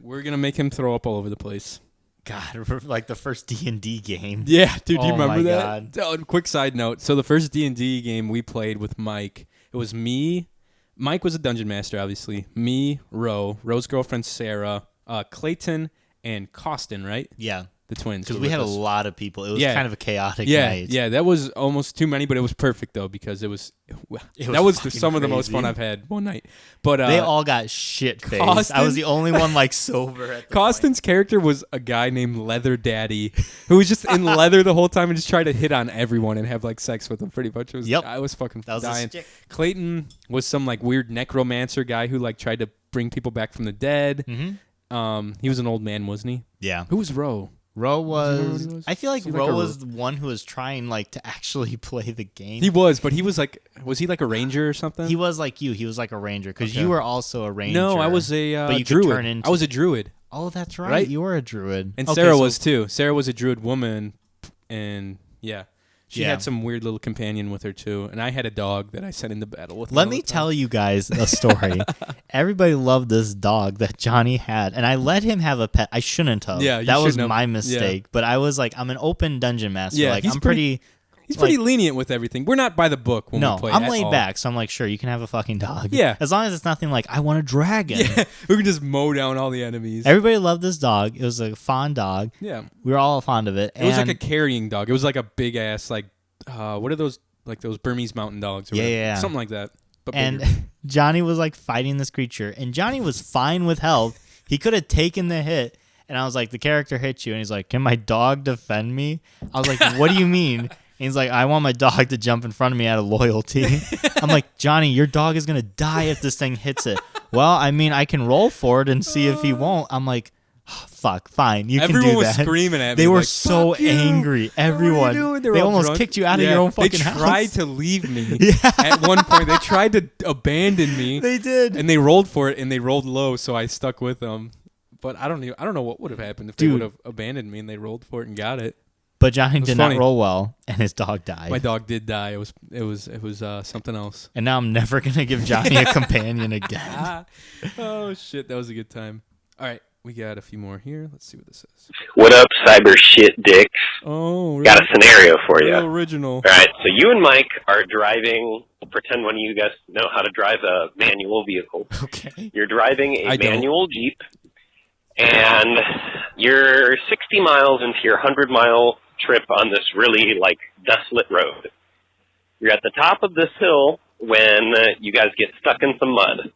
We're going to make him throw up all over the place. God, like the first D&D game. Yeah, dude, do you Oh remember my that? God. Oh, quick side note. So the first D&D game we played with Mike, it was me. Mike was a dungeon master, obviously. Me, Ro's girlfriend, Sarah, Clayton, and Costin, right? Yeah. The twins. Because were we with had a us. lot of people. It was Yeah. kind of a chaotic Yeah, night. yeah, that was almost too many, but it was perfect, though, because that was fucking some of the most fun crazy. I've had one night. But They all got shit-faced. I Costin- was the only one, like, sober at the Costin's character was a guy named Leather Daddy who was just in leather the whole time and just tried to hit on everyone and have like sex with them pretty much. It was, I was fucking That was a dying. stick. Clayton was some like weird necromancer guy who like tried to bring people back from the dead. Mhm. He was an old man, wasn't he? Yeah. Who was Ro? Ro Do you remember what he was... I feel like Was he Ro like a- was the one who was trying, like, to actually play the game. He was, but he was like, was he like a ranger or something? He was like you. He was like a ranger because Okay. you were also a ranger. No, I was a but you druid. Could turn into... I was a druid. Oh, that's right. Right? You were a druid. And Okay, Sarah so- was too. Sarah was a druid woman, and yeah. She Yeah. had some weird little companion with her too, and I had a dog that I sent into battle with. Let me tell you guys a story. Everybody loved this dog that Johnny had, and I let him have a pet. I shouldn't have. Yeah, you that was shouldn't have. my Yeah. mistake. But I was like, I'm an open dungeon master. Yeah, like he's I'm pretty. He's like- pretty lenient with everything. We're not by the book when no, we play. I'm at laid all. back, so I'm like, sure, you can have a fucking dog. Yeah. as long as it's nothing like I want a dragon. Yeah, we can just mow down all the enemies. Everybody loved this dog. It was a fond dog. Yeah. we were all fond of it. It was like and- a carrying dog. It was like a big ass like what are those like those Burmese mountain dogs? Or Yeah, whatever. yeah, yeah. Something like that. But and bigger. Johnny was like fighting this creature, and Johnny was fine with health. He could have taken the hit, and I was like, the character hit you, and he's like, can my dog defend me? I was like, what do you mean? And he's like, I want my dog to jump in front of me out of loyalty. I'm like, Johnny, your dog is gonna die if this thing hits it. Well, I mean, I can roll for it and see if he won't. I'm like, oh, fuck, fine, you Everyone can do was that. screaming at me. They were like, so "Fuck you. angry. Everyone. What are you doing?" They were all almost drunk. kicked you out of your own fucking They house. tried to leave me. Yeah. At one point, they tried to abandon me. They did. And they rolled for it, and they rolled low, so I stuck with them. But I don't know what would have happened if they would have abandoned me and they rolled for it and got it. But Johnny did funny. not roll well, and his dog died. My dog did die. It was something else. And now I'm never gonna give Johnny a companion again. Oh shit, that was a good time. All right, we got a few more here. Let's see what this is. What up, cyber shit dicks? Oh, really? Got a scenario for you. Real original. All right, so you and Mike are driving. We'll pretend one of you guys know how to drive a manual vehicle. Okay. You're driving a I don't. manual Jeep, and you're 60 miles into your 100-mile trip on this really, desolate road. You're at the top of this hill when you guys get stuck in some mud.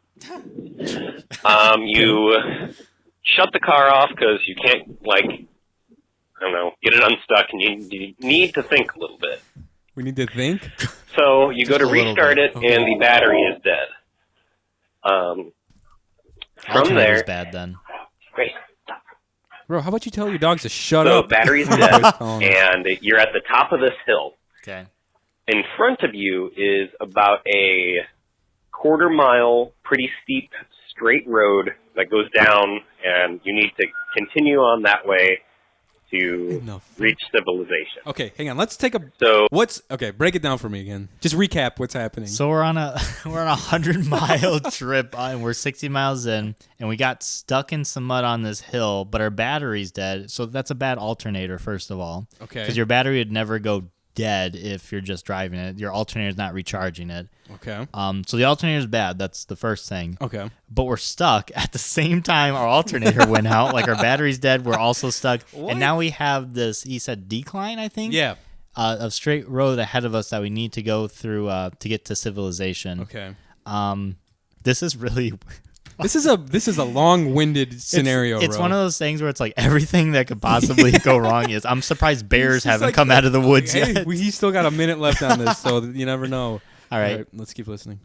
You shut the car off because you can't, get it unstuck, and you need to think a little bit. We need to think. So you go to restart it, Okay. and the battery is dead. From Alternator's there, bad then. great. Bro, how about you tell your dogs to shut So up? battery's I dead, was calling them. and you're at the top of this hill. Okay. In front of you is about a quarter-mile, pretty steep, straight road that goes down, and you need to continue on that way to reach civilization. Okay, hang on. Let's take a. So break it down for me again. Just recap what's happening. So we're on a 100-mile trip, and we're 60 miles in, and we got stuck in some mud on this hill, but our battery's dead. So that's a bad alternator, first of all. Okay. Because your battery would never go dead if you're just driving it. Your alternator's not recharging it. Okay. So the alternator's bad. That's the first thing. Okay. But we're stuck at the same time our alternator went out. Like our battery's dead. We're also stuck. What? And now we have this, he said decline, I think? Yeah. Of straight road ahead of us that we need to go through to get to civilization. Okay. This is really... This is a long-winded scenario, It's bro. one of those things where it's like everything that could possibly go wrong is. I'm surprised bears haven't come out of the woods hey, yet. We still got a minute left on this, so you never know. All right. Let's keep listening.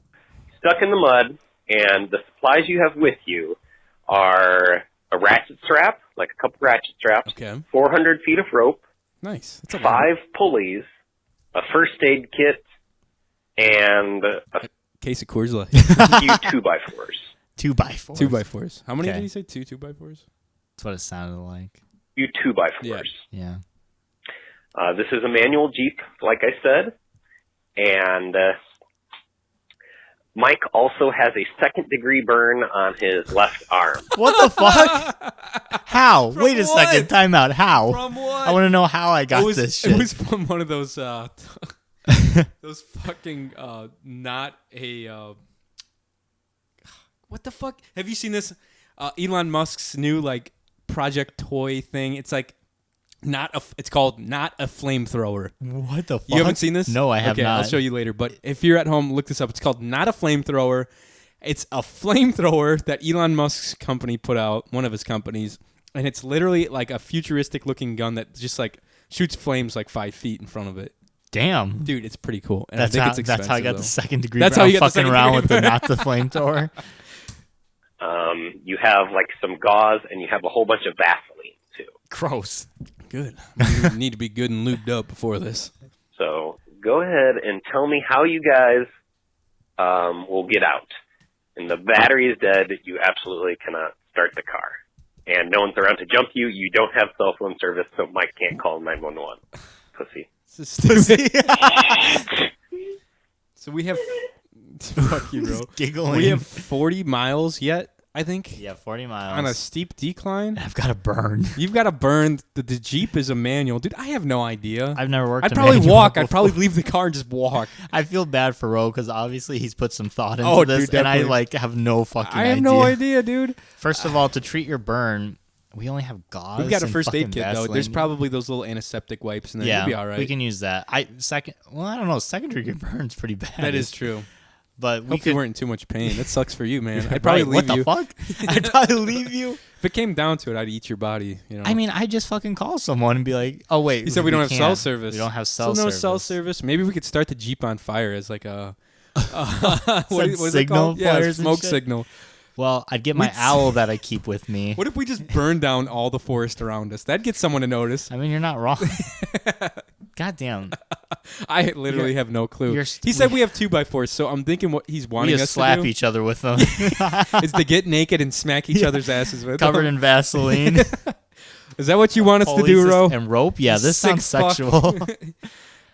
Stuck in the mud, and the supplies you have with you are a ratchet strap, like a couple ratchet straps, Okay. 400 feet of rope, Nice. That's a lot. 5 pulleys, a first aid kit, and a Case of Coors Light. few 2x4s. 2x4s. 2x4s. How many Okay. did he say? 2x4s? That's what it sounded like. Few 2x4s. Yeah. This is a manual Jeep, like I said, and Mike also has a second-degree burn on his left arm. What the fuck? How? From Wait a what? second. Time out. How? From what? I want to know how I got this shit. It was from one of those those fucking not a what the fuck? Have you seen this Elon Musk's new project toy thing? It's it's called Not a Flamethrower. What the fuck? You haven't seen this? No, I have okay, not. I'll show you later. But if you're at home, look this up. It's called Not a Flamethrower. It's a flamethrower that Elon Musk's company put out, one of his companies, and it's literally like a futuristic looking gun that just shoots flames 5 feet in front of it. Damn. Dude, it's pretty cool. And That's I think how, it's expensive, that's how I got though. the second degree. That's burn. how you I'm got the fucking second around degree with the burn. not the flamethrower. You have some gauze, and you have a whole bunch of Vaseline too. Gross. Good. You need to be good and lubed up before this. So go ahead and tell me how you guys will get out. And the battery is dead. You absolutely cannot start the car. And no one's around to jump you. You don't have cell phone service, so Mike can't call 911. Pussy. This is stupid. So we have... Fuck you, bro. Giggling. We have 40 miles yet, I think. Yeah, 40 miles. On a steep decline. I've got to burn. You've got to burn. The Jeep is a manual. Dude, I have no idea. I've never worked I'd a probably manual walk. I'd before. probably leave the car and just walk. I feel bad for Ro because obviously he's put some thought into Oh, this, dude, and I definitely. have no fucking idea. I have no idea, dude. First of all, to treat your burn, we only have gauze. We've got a and first aid fucking kit, though. Vaseline. There's probably those little antiseptic wipes, and then yeah, you'll be all right. we can use that. I don't know. Second degree burn's pretty bad. That is true. But we Hope could. you weren't in too much pain. That sucks for you, man. I'd probably Right, leave you. What the fuck? I'd probably leave you. If it came down to it, I'd eat your body. You know. I mean, I just fucking call someone and be like, "Oh wait, he said we don't have cell can't. service. We don't have cell so no service. cell service. Maybe we could start the Jeep on fire as like a what is it signal called? Yeah, flares and smoke shit? signal. Well, I'd get my We'd- owl that I keep with me. What if we just burn down all the forest around us? That'd get someone to notice. I mean, you're not wrong. Goddamn. I literally have no clue. you're He said we have 2x4s, so I'm thinking what he's We wanting just us slap to do each other with them. is to get naked and smack each other's asses with Covered them. in Vaseline. Is that what you want us to do, Police Ro? and rope? Yeah, this Sick sounds fuck. sexual.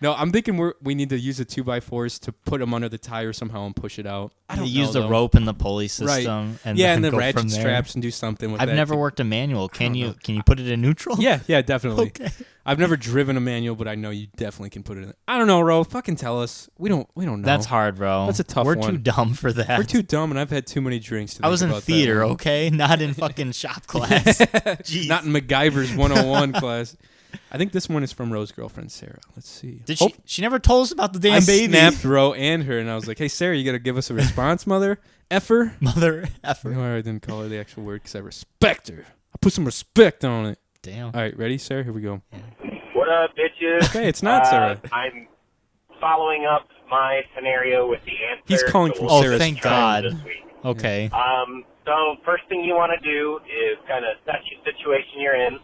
No, I'm thinking we need to use the 2x4s to put them under the tire somehow and push it out. I don't use know, the though. rope in the pulley system. Right. And yeah, then and the go ratchet from there. straps and do something with I've that. never worked a manual. Can you put it in neutral? Yeah, definitely. Okay. I've never driven a manual, but I know you definitely can put it in. I don't know, Ro. Fucking tell us. We don't know. That's hard, bro. That's a tough We're one. too dumb for that. We're too dumb, and I've had too many drinks to I was think in about that theater, one. okay? Not in fucking shop class. Jeez. Not in MacGyver's 101 class. I think this one is from Ro's girlfriend, Sarah. Let's see. Did she? She never told us about the damn I baby. snapped Ro and her, and I was like, hey, Sarah, you got to give us a response, mother effer. Mother effer. No, I didn't call her the actual word because I respect her. I put some respect on it. Damn. All right, ready, Sarah? Here we go. What up, bitches? Okay, it's not Sarah. I'm following up my scenario with the answer. He's calling so from we'll Sarah's thank phone. God. This week. Okay. So first thing you want to do is kind of set your situation you're in.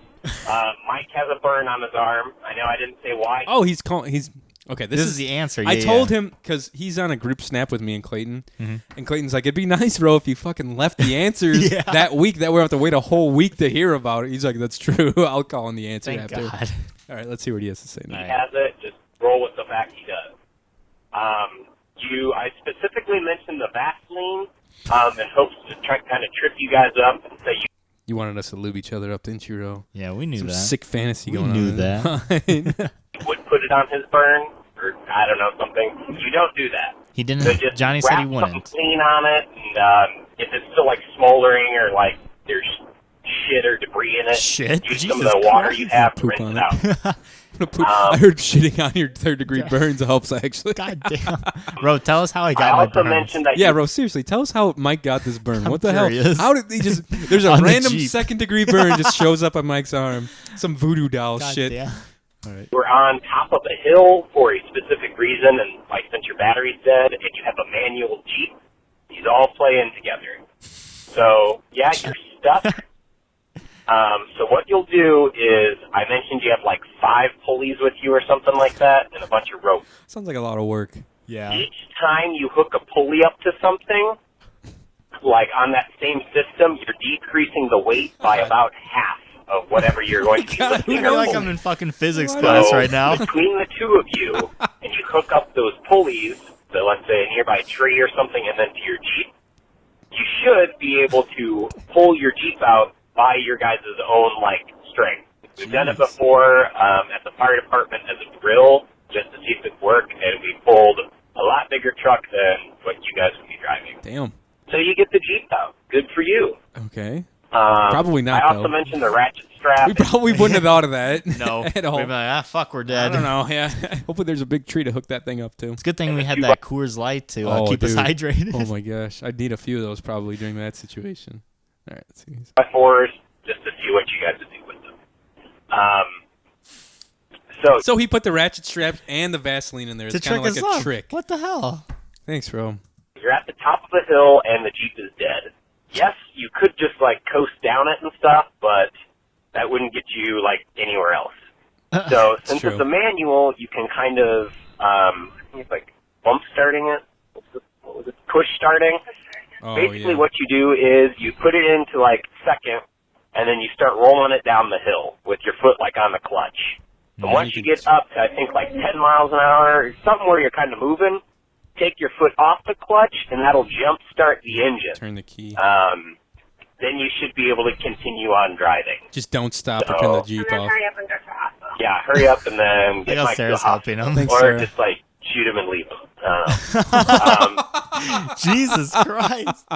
Mike has a burn on his arm. I know I didn't say why. Oh, he's calling. He's okay. This is the answer. I Yeah, told yeah. him because he's on a group snap with me and Clayton, Mhm. and Clayton's like, "It'd be nice, bro, if you fucking left the answers Yeah. that week. That we have to wait a whole week to hear about it." He's like, "That's true. I'll call him the answer Thank after." God. All right, let's see what he has to say He now. has it. Just roll with the fact he does. I specifically mentioned the Vaseline in hopes to try kind of trip you guys up and say You wanted us to lube each other up, didn't you, Ro? Yeah, we knew Some that. sick fantasy We going knew on. that. you would put it on his burn, or I don't know, something. You don't do that. He didn't. So just Johnny said he wrap something wouldn't. clean on it, and if it's still like smoldering or like there's shit or debris in it, Shit? use some of Jesus the water Christ. you have to Poop rinse on it out. I heard shitting on your third-degree burns helps, actually. God damn. Bro, tell us how I I got my also burns. mentioned that Yeah, you Ro, seriously, tell us how Mike got this burn. I'm What the curious. hell? How did he just... There's a On the random Jeep. second-degree burn just shows up on Mike's arm. Some voodoo doll God shit. damn. All right. were on top of a hill for a specific reason, and like since your battery's dead and you have a manual Jeep, these all play in together. So yeah, you're stuck. So what you'll do is, I mentioned you have like 5 pulleys with you or something like that, and a bunch of rope. Sounds like a lot of work. Yeah. Each time you hook a pulley up to something, like on that same system, you're decreasing the weight by about half of whatever you're going to be I lifting. feel or like pulling. I'm in fucking physics So, class right now. between the two of you, and you hook up those pulleys to, let's say, a nearby tree or something, and then to your Jeep, you should be able to pull your Jeep out by your guys' own, like, strength. We've done it before at the fire department as a drill, just to see if it worked, and we pulled a lot bigger truck than what you guys would be driving. Damn. So you get the Jeep out. Good for you. Okay. Probably not, I also though. mentioned the ratchet strap. We probably wouldn't have thought of that. No. At all. We'd be like, fuck, we're I dead. don't know. Yeah. Hopefully there's a big tree to hook that thing up to. It's a good thing we had that Coors Light to keep us dude. hydrated. Oh, my gosh. I'd need a few of those probably during that situation. All right. Let's see. By 4s just to see what you guys would do with them. So he put the ratchet straps and the Vaseline in there. It's To kind of trick like us a up. trick. What the hell? Thanks, Ro. You're at the top of a hill and the Jeep is dead. Yes, you could just like coast down it and stuff, but that wouldn't get you like anywhere else. So since true. it's a manual, you can kind of I think it's like bump starting it. What was it? Push starting. Oh, Basically, yeah. what you do is you put it into like second, and then you start rolling it down the hill with your foot like on the clutch. And once you get up to I think like 10 miles an hour, something where you're kind of moving, take your foot off the clutch, and that'll jump start the engine. Turn the key. Then you should be able to continue on driving. Just don't stop or So- turn the Jeep off. Yeah, hurry up and then get how Mike to the Sarah's helping hospital. him. Thanks, or Sarah. just like shoot him and leave him. I don't know. Jesus Christ.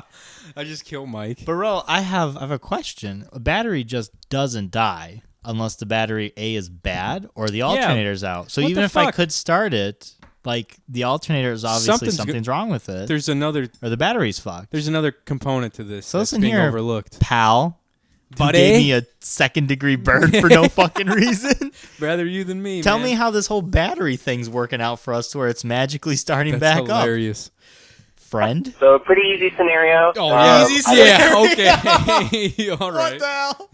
I just killed Mike. Burrell, I have a question. A battery just doesn't die unless the battery A is bad or the alternator's out. So What even the if I fuck? could start it, Like the alternator is obviously something's wrong with it. There's another, or the battery's fucked. There's another component to this. So that's listen being here, overlooked. Pal. Buddy, gave me a 2nd-degree burn for no fucking reason. Rather you than me. Tell man. me how this whole battery thing's working out for us, to where it's magically starting back up. That's hilarious. Friend. So pretty easy scenario. Easy scenario. Okay. All right. What the hell?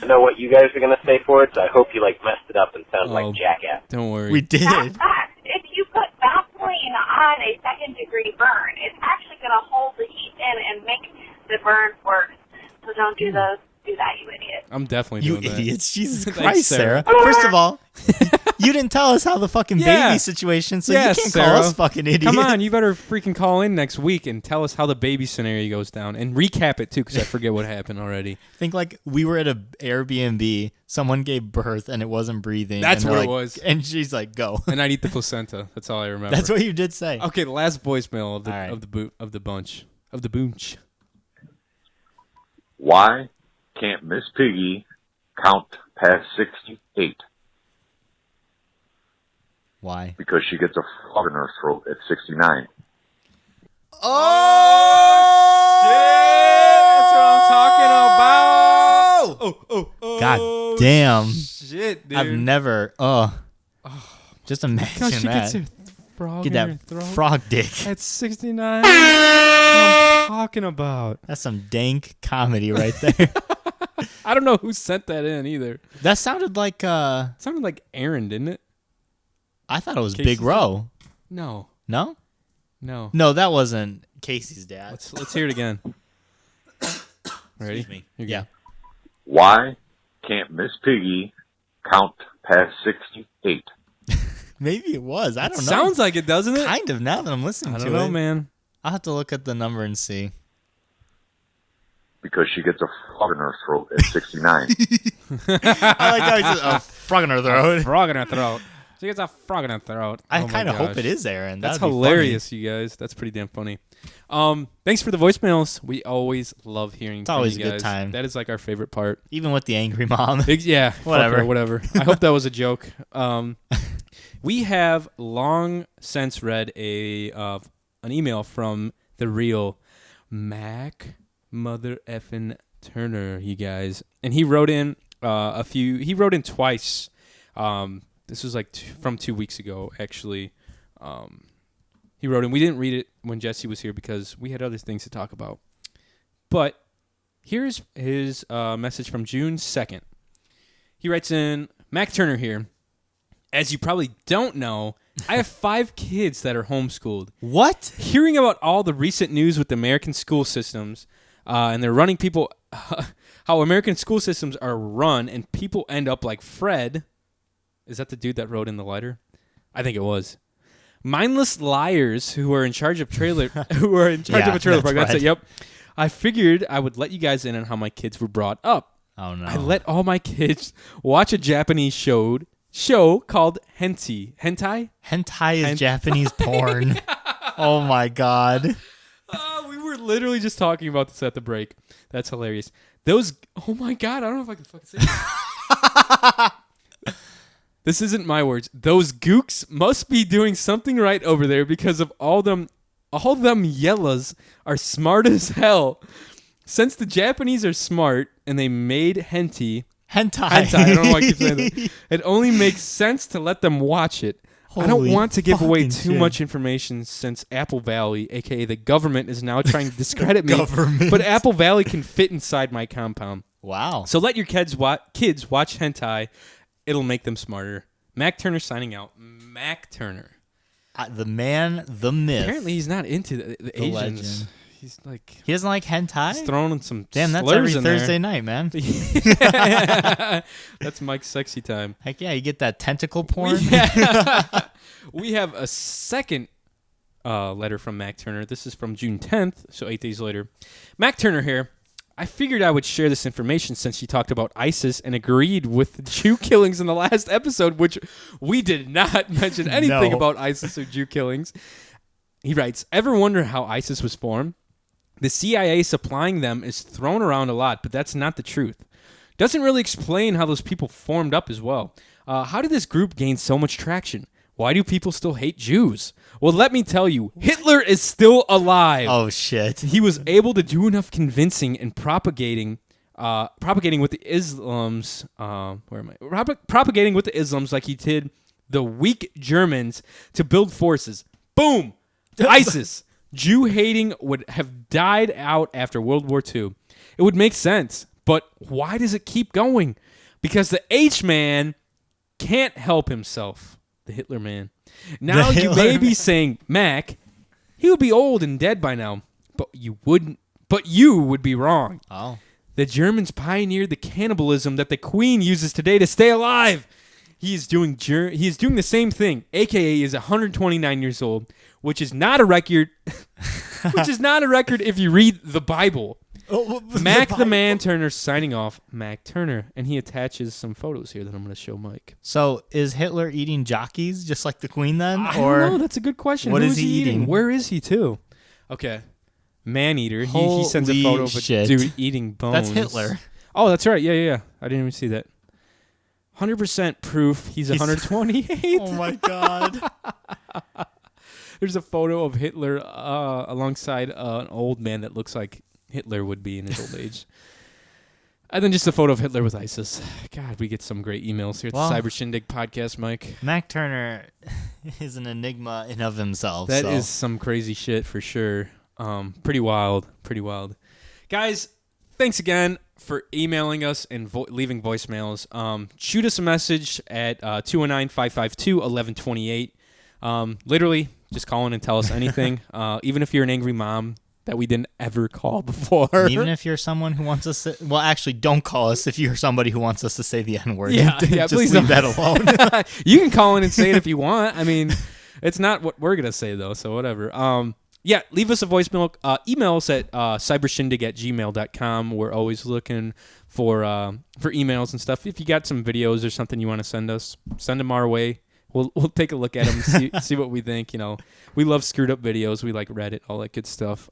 I know what you guys are gonna say for it, so I hope you messed it up and sound like jackass. Don't worry. We did. If you put Vaseline on a 2nd-degree burn, it's actually going to hold the heat in and make the burn worse. So don't do those. Do that, you idiot. I'm definitely doing You that. idiots. Jesus Thanks, Christ, Sarah. Sarah. First of all, you didn't tell us how the fucking baby situation, so you can't Sarah. call us fucking idiots. Come on, you better freaking call in next week and tell us how the baby scenario goes down. And recap it, too, because I forget what happened already. Think like we were at an Airbnb, someone gave birth, and it wasn't breathing. That's and what they're it was. And she's like, go. And I'd eat the placenta. That's all I remember. That's what you did say. Okay, the last voicemail of the All right. of the bunch. Of the boonch. Why can't Miss Piggy count past 68? Why? Because she gets a frog in her throat at 69. Oh, shit! That's what I'm talking about. Oh. God damn. Shit, dude. I've never. Just imagine Because she that. gets her frog Get in that her throat. frog dick. At 69. That's what I'm talking about. That's some dank comedy right there. I don't know who sent that in either. That sounded like It sounded like Aaron, didn't it? I thought it was Casey's Big Ro. No. No? No. No, that wasn't Casey's dad. Let's hear it again. Ready? Excuse me. Here you Yeah. go. Why can't Miss Piggy count past 68? Maybe it was. I don't know. Sounds like it, doesn't it? Kind of, now that I'm listening I to don't know, it. man. I'll have to look at the number and see. Because she gets a frog in her throat at 69. I like how he says a frog in her throat. A frog in her throat. She gets a frog in her throat. I Oh my kind of hope gosh. it is Aaron. That's That'd be hilarious, you guys. That's pretty damn funny. Thanks for the voicemails. We always love hearing from always you a good guys. time. That is like our favorite part. Even with the angry mom. Yeah, fuck Whatever. her, whatever. I hope that was a joke. We have long since read an email from the real Mac Mother Effin Turner, you guys, and he wrote in He wrote in twice. This was like from 2 weeks ago, actually. He wrote in. We didn't read it when Jesse was here because we had other things to talk about. But here's his message from June 2nd. He writes in, Mac Turner here. As you probably don't know, I have 5 kids that are homeschooled. What? Hearing about all the recent news with American school systems, and they're running people, how American school systems are run, and people end up like Fred. Is that the dude that wrote in the letter? I think it was. Mindless liars who are in charge of trailer, of a trailer park. That's it. Yep. I figured I would let you guys in on how my kids were brought up. Oh no! I let all my kids watch a Japanese show called Hentai. Hentai is Japanese porn. Oh my god. We were literally just talking about this at the break. That's hilarious. Oh my god, I don't know if I can fucking say it. This isn't my words. Those gooks must be doing something right over there because of all them yellas are smart as hell. Since the Japanese are smart and they made hentai, I don't know why I keep saying that. It only makes sense to let them watch it. I don't Holy want to give away fucking too shit. much information since Apple Valley, aka the government, is now trying to discredit me. Government. But Apple Valley can fit inside my compound. Wow. So let your kids watch hentai. It'll make them smarter. Mac Turner signing out. Mac Turner. The man, the myth. Apparently he's not into the Asians. legend. He's like He doesn't like hentai? he's throwing in some Damn, that's slurs every in there. Thursday night, man. That's Mike's sexy time. Heck yeah, you get that tentacle porn. We have a second letter from Mac Turner. This is from June 10th, so 8 days later. Mac Turner here. I figured I would share this information since you talked about ISIS and agreed with the Jew killings in the last episode, which we did not mention anything No. about ISIS or Jew killings. He writes, ever wonder how ISIS was formed? The CIA supplying them is thrown around a lot, but that's not the truth. Doesn't really explain how those people formed up as well. How did this group gain so much traction? Why do people still hate Jews? Well, let me tell you, Hitler is still alive. Oh, shit. He was able to do enough convincing and propagating with the Islams. Propagating with the Islams like he did the weak Germans to build forces. Boom! ISIS. Jew hating would have died out after World War II. It would make sense, but why does it keep going? Because the H-man can't help himself. The Hitler man. Now you may be saying, Mac, he would be old and dead by now, but you wouldn't. But you would be wrong. Oh. The Germans pioneered the cannibalism that the Queen uses today to stay alive. He is doing the same thing. AKA is 129 years old, which is not a record. Which is not a record if you read the Bible. Mac the Man Turner signing off. Mac Turner, and he attaches some photos here that I'm going to show Mike. So is Hitler eating jockeys just like the Queen then? I or don't know. That's a good question. What Who is he eating? Where is he too? Okay. Man-eater. He sends a photo of a dude eating bones. That's Hitler. Oh, that's right. Yeah. I didn't even see that. 100% proof he's 128. Oh, my God. There's a photo of Hitler alongside an old man that looks like Hitler would be in his old age. And then just a photo of Hitler with ISIS. God, we get some great emails here at the Cyber Shindig podcast, Mike. Mac Turner is an enigma in of himself. That is some crazy shit for sure. Pretty wild. Guys, thanks again for emailing us and leaving voicemails. Shoot us a message at 219-552-1128. Literally, just call in and tell us anything. Even if you're an angry mom that we didn't ever call before. Even if you're someone who wants us to... Well, actually, don't call us if you're somebody who wants us to say the N-word. Yeah, just please leave don't. that alone. You can call in and say it if you want. I mean, it's not what we're going to say, though, so whatever. Yeah, leave us a voicemail. Email us at cybershindig@gmail.com. We're always looking for emails and stuff. If you got some videos or something you want to send us, send them our way. We'll take a look at them, see what we think. You know, we love screwed up videos. We like Reddit, all that good stuff.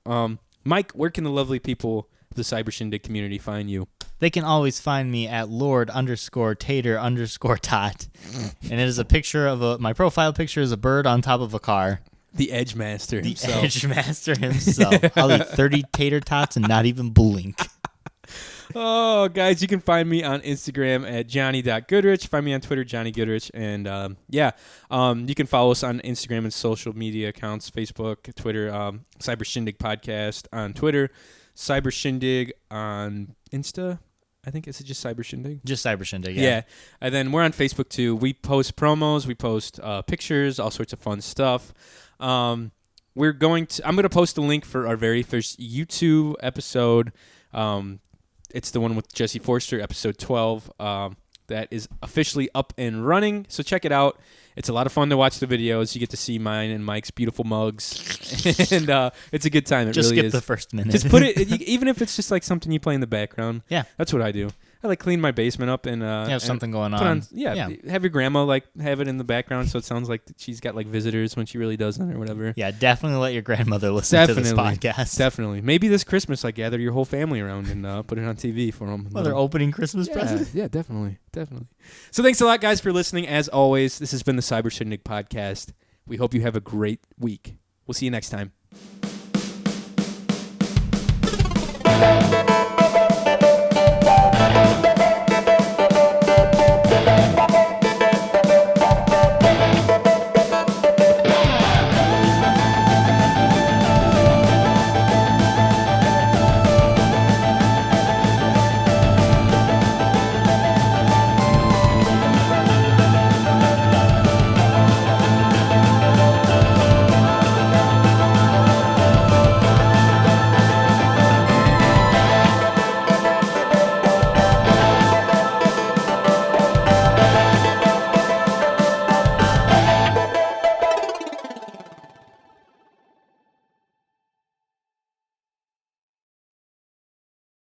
Mike, where can the lovely people of the Cyber Shindig community find you? They can always find me at Lord_Tater_Tot. And it is a picture of my profile picture is a bird on top of a car. The Edge Master himself. The Edge Master himself. I'll eat 30 tater tots and not even blink. Oh, guys, you can find me on Instagram at johnny.goodrich. Find me on Twitter, Johnny Goodrich. And, you can follow us on Instagram and social media accounts, Facebook, Twitter, Cyber Shindig Podcast on Twitter, Cyber Shindig on Insta. I think it's just Cyber Shindig. Just Cyber Shindig, yeah. Yeah. And then we're on Facebook, too. We post promos. We post pictures, all sorts of fun stuff. I'm going to post a link for our very first YouTube episode. It's the one with Jesse Forster, episode 12. That is officially up and running, so check it out. It's a lot of fun to watch the videos. You get to see mine and Mike's beautiful mugs, and it's a good time. It just really skip is. the first minute. Just put it, even if it's just like something you play in the background. Yeah, that's what I do. I like clean my basement up and have something going on. on. Yeah, have your grandma like have it in the background so it sounds like she's got like visitors when she really doesn't or whatever. Yeah, definitely let your grandmother listen to this podcast. Definitely. Maybe this Christmas, like gather your whole family around and put it on TV for them. Well, they're opening Christmas presents. Yeah, definitely. So thanks a lot, guys, for listening. As always, this has been the Cyber Shindig Podcast. We hope you have a great week. We'll see you next time.